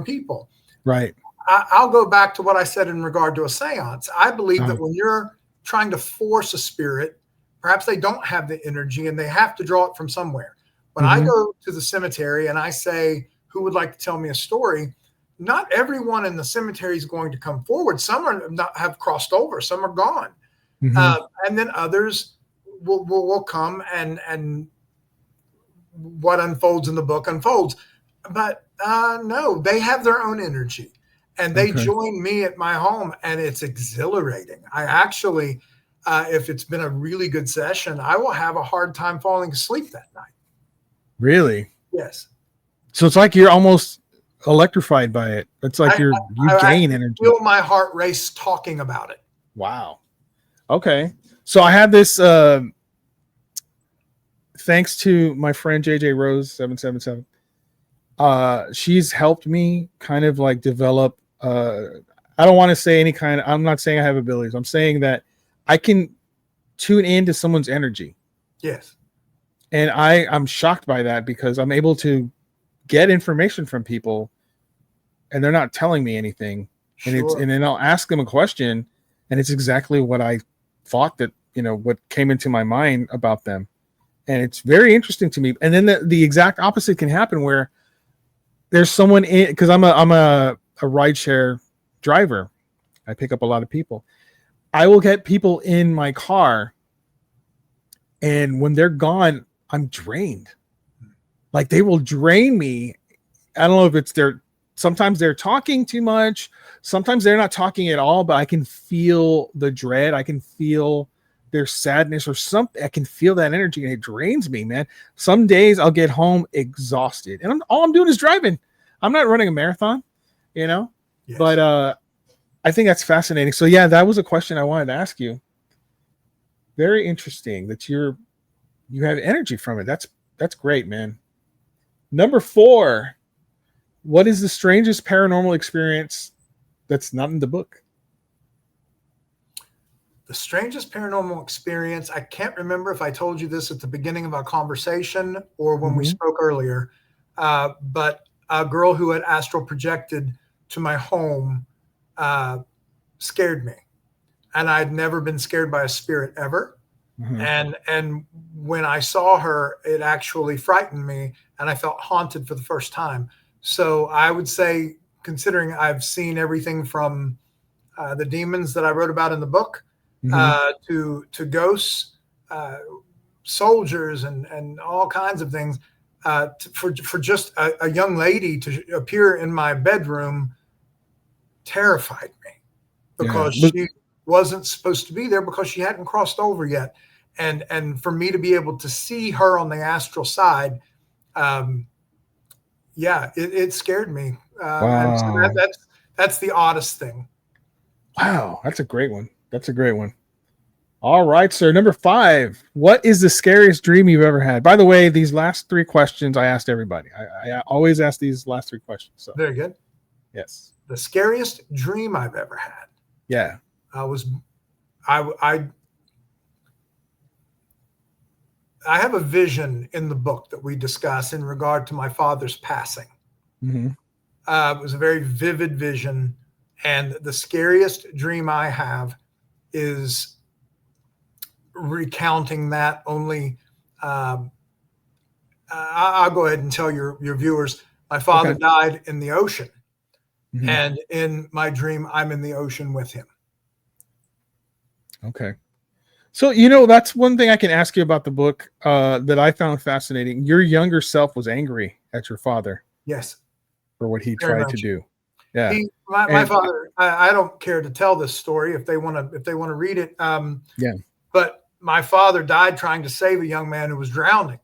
people. Right. I'll go back to what I said in regard to a seance. I believe that when you're trying to force a spirit, perhaps they don't have the energy and they have to draw it from somewhere. When I go to the cemetery and I say, who would like to tell me a story? Not everyone in the cemetery is going to come forward. Some have crossed over. Some are gone. And then others will come, and what unfolds in the book unfolds. But no, they have their own energy, and they join me at my home, and it's exhilarating. I actually, if it's been a really good session, I will have a hard time falling asleep that night. Really? Yes. So it's like you're almost electrified by it. It's like you gain energy. I feel my heart race talking about it. Wow. Okay. So I had this thanks to my friend JJ Rose 777. She's helped me kind of like develop I don't want to say I'm not saying I have abilities. I'm saying that I can tune into someone's energy. Yes. And I'm shocked by that because I'm able to get information from people and they're not telling me anything. Sure. And then I'll ask them a question and it's exactly what I thought that, what came into my mind about them. And it's very interesting to me. And then the exact opposite can happen where there's someone in, because I'm a rideshare driver. I pick up a lot of people. I will get people in my car, and when they're gone, I'm drained. Like they will drain me. I don't know if it's sometimes they're talking too much. Sometimes they're not talking at all, but I can feel the dread. I can feel their sadness or something. I can feel that energy and it drains me, man. Some days I'll get home exhausted and all I'm doing is driving. I'm not running a marathon, Yes. But I think that's fascinating. So yeah, that was a question I wanted to ask you. Very interesting that you have energy from it. That's great, man. Number 4, what is the strangest paranormal experience that's not in the book? The strangest paranormal experience, I can't remember if I told you this at the beginning of our conversation or when we spoke earlier, but a girl who had astral projected to my home scared me. And I'd never been scared by a spirit ever. And when I saw her, it actually frightened me and I felt haunted for the first time. So I would say, considering I've seen everything from the demons that I wrote about in the book, to ghosts, soldiers, and all kinds of things. For just a young lady to appear in my bedroom terrified me, because she wasn't supposed to be there, because she hadn't crossed over yet. And for me to be able to see her on the astral side, it scared me. And so that's the oddest thing. Wow, that's a great one. That's a great one. All right, sir. Number 5. What is the scariest dream you've ever had? By the way, these last 3 questions I asked everybody. I always ask these last 3 questions. So very good. Yes. The scariest dream I've ever had. Yeah. I have a vision in the book that we discuss in regard to my father's passing. It was a very vivid vision, and the scariest dream I have is recounting that. Only I'll go ahead and tell your viewers, my father died in the ocean, and in my dream I'm in the ocean with him. Okay. So, that's one thing I can ask you about the book that I found fascinating. Your younger self was angry at your father. Yes. For what he tried to do. Yeah. My father, I don't care to tell this story if they want to read it. But my father died trying to save a young man who was drowning,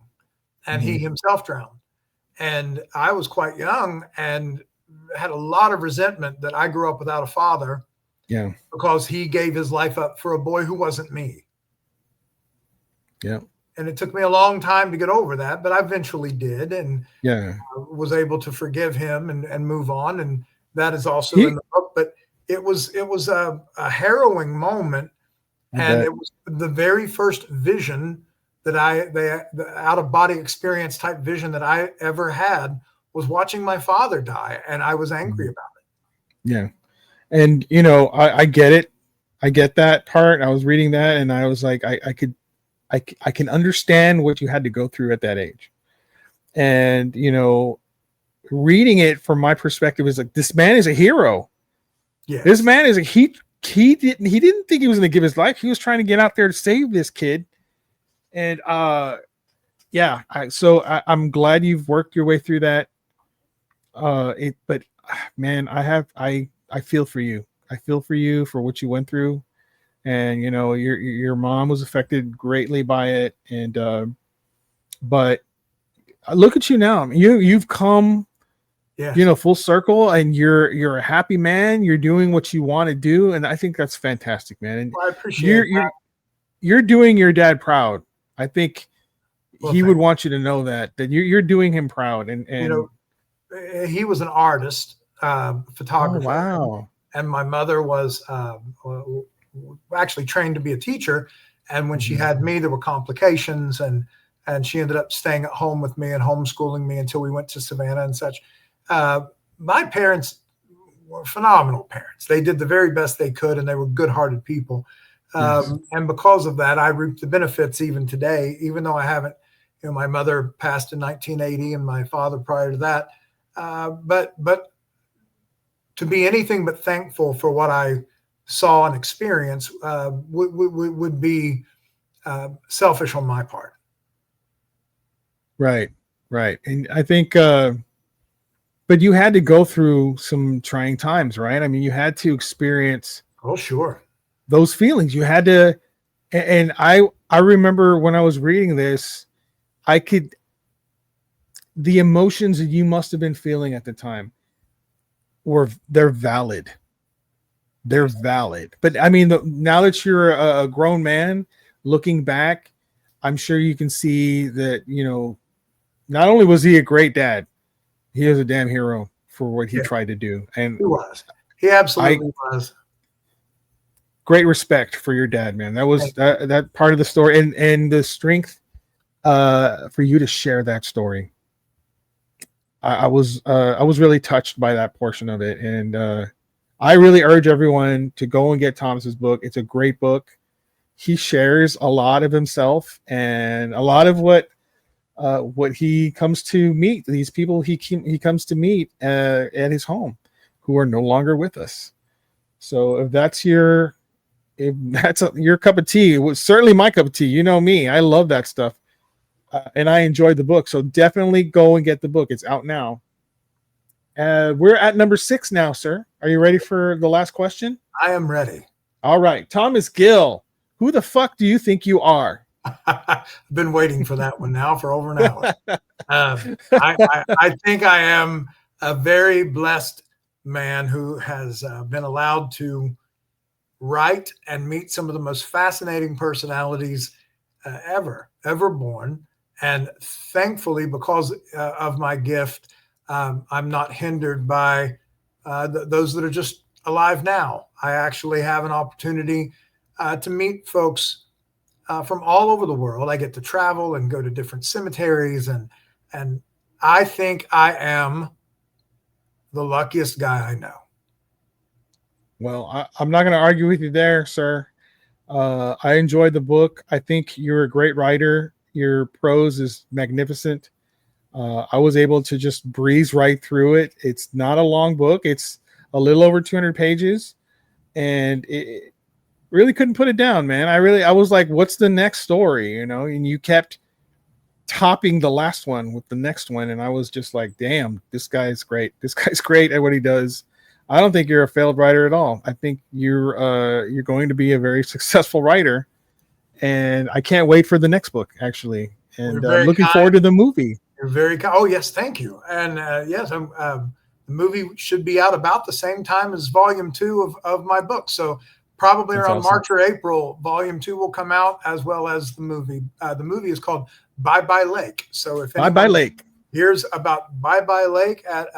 and he himself drowned. And I was quite young and had a lot of resentment that I grew up without a father. Yeah. Because he gave his life up for a boy who wasn't me. Yeah. And it took me a long time to get over that, but I eventually did, and was able to forgive him and move on. And that is also in the book. But it was a harrowing moment, and it was the very first vision that the out of body experience type vision that I ever had, was watching my father die, and I was angry about it. Yeah, and I get it. I get that part. I was reading that, and I was like, I can understand what you had to go through at that age. And, reading it from my perspective is like, this man is a hero. Yes. This man is he didn't think he was going to give his life. He was trying to get out there to save this kid. And, I'm glad you've worked your way through that. But man, I feel for you. I feel for you for what you went through. And your mom was affected greatly by it, and but look at you now. I mean, you've come, full circle, and you're a happy man. You're doing what you want to do, and I think that's fantastic, man. And I appreciate you're doing your dad proud. I think he would you. want you to know that you're doing him proud. And he was an artist, photographer. Oh, wow. And my mother was actually trained to be a teacher, and when she had me, there were complications, and she ended up staying at home with me and homeschooling me until we went to Savannah and such. My parents were phenomenal parents. They did the very best they could, and they were good-hearted people. And because of that, I reap the benefits even today, even though I haven't. My mother passed in 1980, and my father prior to that. But to be anything but thankful for what I saw and experienced would be selfish on my part. Right. And I think, but you had to go through some trying times, right? I mean, you had to experience. Oh, sure. Those feelings you had to. And I remember when I was reading this, the emotions that you must have been feeling at the time they're valid. They're valid. But I mean, now that you're a grown man looking back, I'm sure you can see that, not only was he a great dad, he was a damn hero for what he tried to do. And he was. He absolutely was. Great respect for your dad, man. That was that part of the story, and the strength for you to share that story. I was really touched by that portion of it, and I really urge everyone to go and get Thomas's book. It's a great book. He shares a lot of himself and a lot of what he comes to meet. These people he comes to meet at his home, who are no longer with us. So if that's your cup of tea, it was certainly my cup of tea. You know me, I love that stuff, and I enjoyed the book. So definitely go and get the book. It's out now. We're at number 6 now, sir. Are you ready for the last question? I am ready. All right, Thomas Gill. Who the fuck do you think you are? I've been waiting for that one now for over an hour. I think I am a very blessed man who has been allowed to write and meet some of the most fascinating personalities ever born. And thankfully, because of my gift, I'm not hindered by those that are just alive now. I actually have an opportunity to meet folks from all over the world. I get to travel and go to different cemeteries, and I think I am the luckiest guy I know. Well, I'm not going to argue with you there, sir. I enjoyed the book. I think you're a great writer. Your prose is magnificent. I was able to just breeze right through it. It's not a long book. It's a little over 200 pages, and it really couldn't put it down, man. I was like, what's the next story? You know, and you kept topping the last one with the next one, and I was just like, damn, this guy's great. This guy's great at what he does. I don't think you're a failed writer at all. I think you're going to be a very successful writer, and I can't wait for the next book, actually. And looking forward to the movie. You're very kind. Oh yes, thank you. And yes, the movie should be out about the same time as Volume 2 of my book. So probably That's around awesome. March or April, Volume 2 will come out, as well as the movie. The movie is called Bye Bye Lake. So if Bye Bye Lake hears about Bye Bye Lake at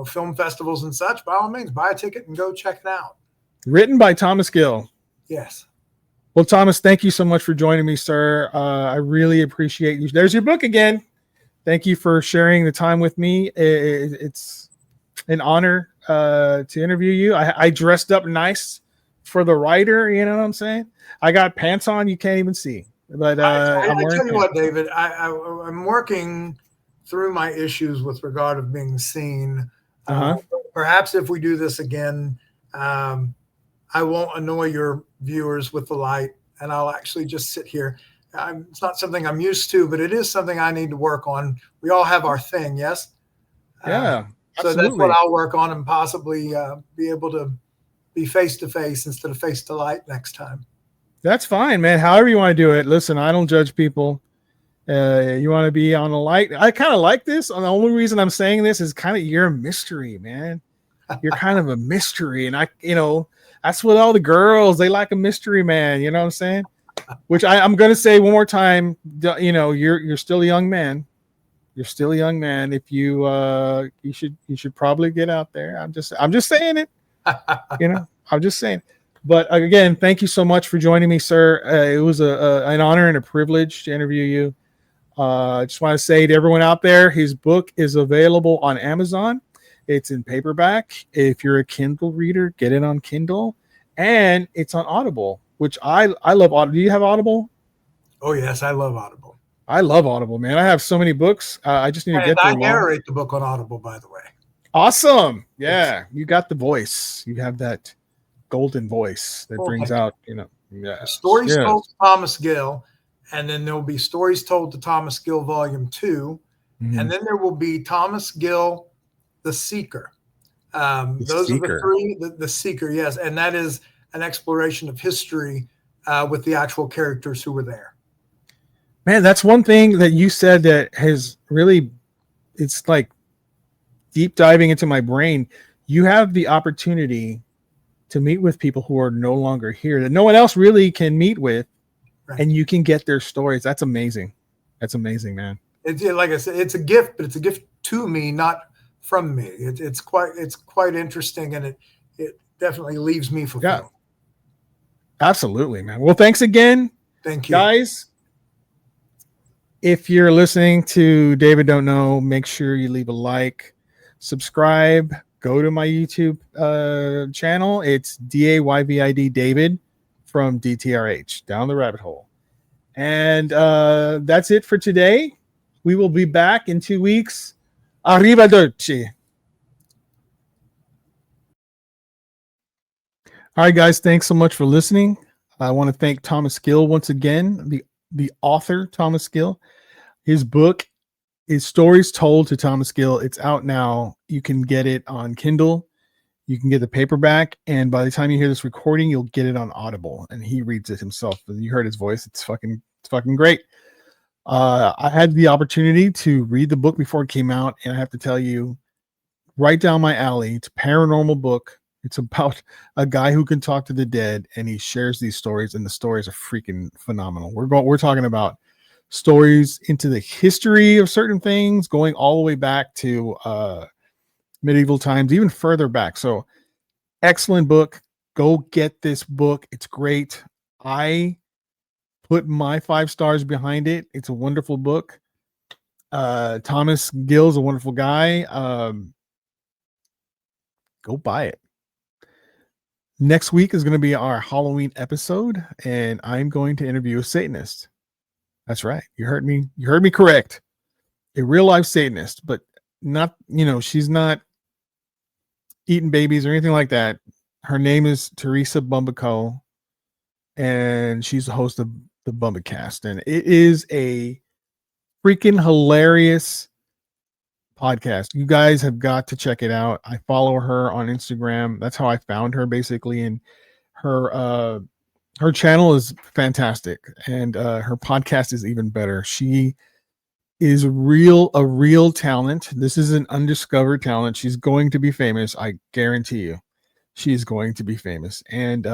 film festivals and such, by all means, buy a ticket and go check it out. written by Thomas Gill. Yes. Well, Thomas, thank you so much for joining me, sir. I really appreciate you. There's your book again. Thank you for sharing the time with me. It's an honor to interview you. I dressed up nice for the writer. You know what I'm saying? I got pants on you can't even see. But I I'm tell wearing you what, David, I'm working through my issues with regard of being seen. Perhaps if we do this again, I won't annoy your viewers with the light, and I'll actually just sit here. It's not something I'm used to, but it is something I need to work on. We all have our thing, yes? Yeah, so that's what I'll work on, and possibly be able to be face-to-face instead of face-to-light next time. That's fine, man. However you want to do it. Listen, I don't judge people. You want to be on a light. I kind of like this. And the only reason I'm saying this is kind of you're a mystery, man. You're kind of a mystery. And that's what all the girls, they like a mystery man. You know what I'm saying? Which I'm going to say one more time. You're still a young man. You're still a young man. If you should probably get out there. I'm just saying it. I'm just saying. But again, thank you so much for joining me, sir. It was an honor and a privilege to interview you. I just want to say to everyone out there, his book is available on Amazon. It's in paperback. If you're a Kindle reader, get it on Kindle. And it's on Audible, which I love Audible. Do you have Audible? Oh, yes, I love Audible. I love Audible, man. I have so many books. I just need to get through them all. I narrate the book on Audible, by the way. Awesome. Yeah, you got the voice. You have that golden voice that brings out, stories told to Thomas Gill, and then there'll be stories told to Thomas Gill Volume 2, and then there will be Thomas Gill, The Seeker. Those are the three. The Seeker, yes, and that is an exploration of history with the actual characters who were there. Man, that's one thing that you said that has really, it's like deep diving into my brain. You have the opportunity to meet with people who are no longer here that no one else really can meet with, and you can get their stories. That's amazing. That's amazing, man. It's like I said, it's a gift, but it's a gift to me, not from me. It's quite interesting, and it definitely leaves me fulfilled. Yeah, absolutely, man. Well, thanks again. Thank you, guys. If you're listening to Dayvid Don't Know, make sure you leave a like, subscribe. Go to my YouTube channel. It's Dayvid David from DTRH, Down the Rabbit Hole. And that's it for today. We will be back in 2 weeks. Arrivederci. All right, guys, thanks so much for listening. I want to thank Thomas Gill once again, the author, Thomas Gill. His book is Stories Told to Thomas Gill. It's out now. You can get it on Kindle. You can get the paperback. And by the time you hear this recording, you'll get it on Audible. And he reads it himself. And you heard his voice. It's fucking great. I had the opportunity to read the book before it came out. And I have to tell you, right down my alley. It's a paranormal book. It's about a guy who can talk to the dead, and he shares these stories, and the stories are freaking phenomenal. We're talking about stories into the history of certain things, going all the way back to medieval times, even further back. So, excellent book. Go get this book. It's great. I put my 5 stars behind it. It's a wonderful book. Thomas Gill's a wonderful guy. Go buy it. Next week is going to be our Halloween episode, and I'm going to interview a Satanist. That's right. You heard me. You heard me correct. A real life Satanist, but not, she's not eating babies or anything like that. Her name is Teresa Bumbico, and she's the host of the Bumbacast, and it is a freaking hilarious podcast. You guys have got to check it out. I follow her on Instagram. That's how I found her, basically, and her channel is fantastic, and her podcast is even better. She is a real talent. This is an undiscovered talent. She's going to be famous. I guarantee you. She's going to be famous, and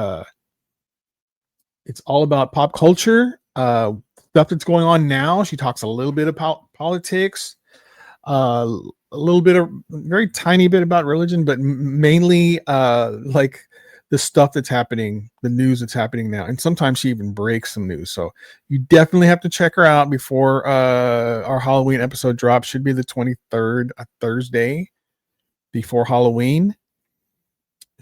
it's all about pop culture, stuff that's going on now. She talks a little bit about politics, a little bit of very tiny bit about religion, but mainly like the stuff that's happening, the news that's happening now. And sometimes she even breaks some news. So you definitely have to check her out before our Halloween episode drops. Should be the 23rd, a Thursday before Halloween.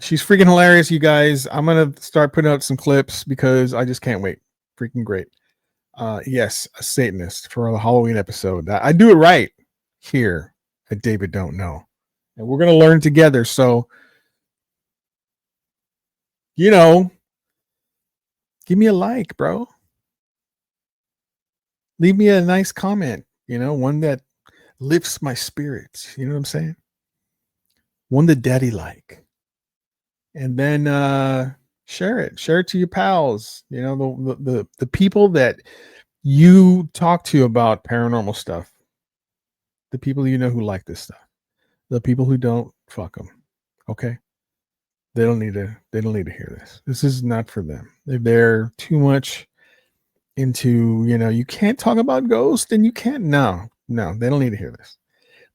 She's freaking hilarious, you guys. I'm going to start putting out some clips because I just can't wait. Freaking great. Yes, a Satanist for the Halloween episode. I do it right here at Dayvid Don't Know. And we're going to learn together. So, give me a like, bro. Leave me a nice comment, one that lifts my spirits. You know what I'm saying? One that daddy like. And then share it to your pals, the people that you talk to about paranormal stuff, the people who like this stuff, the people who don't, fuck them. Okay, they don't need to hear this. This is not for them. They're too much into, you can't talk about ghosts, and you can't. No, they don't need to hear this.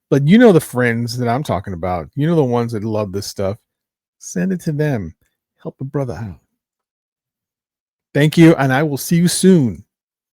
But the friends that I'm talking about, the ones that love this stuff. Send it to them. Help a brother out. Thank you, and I will see you soon.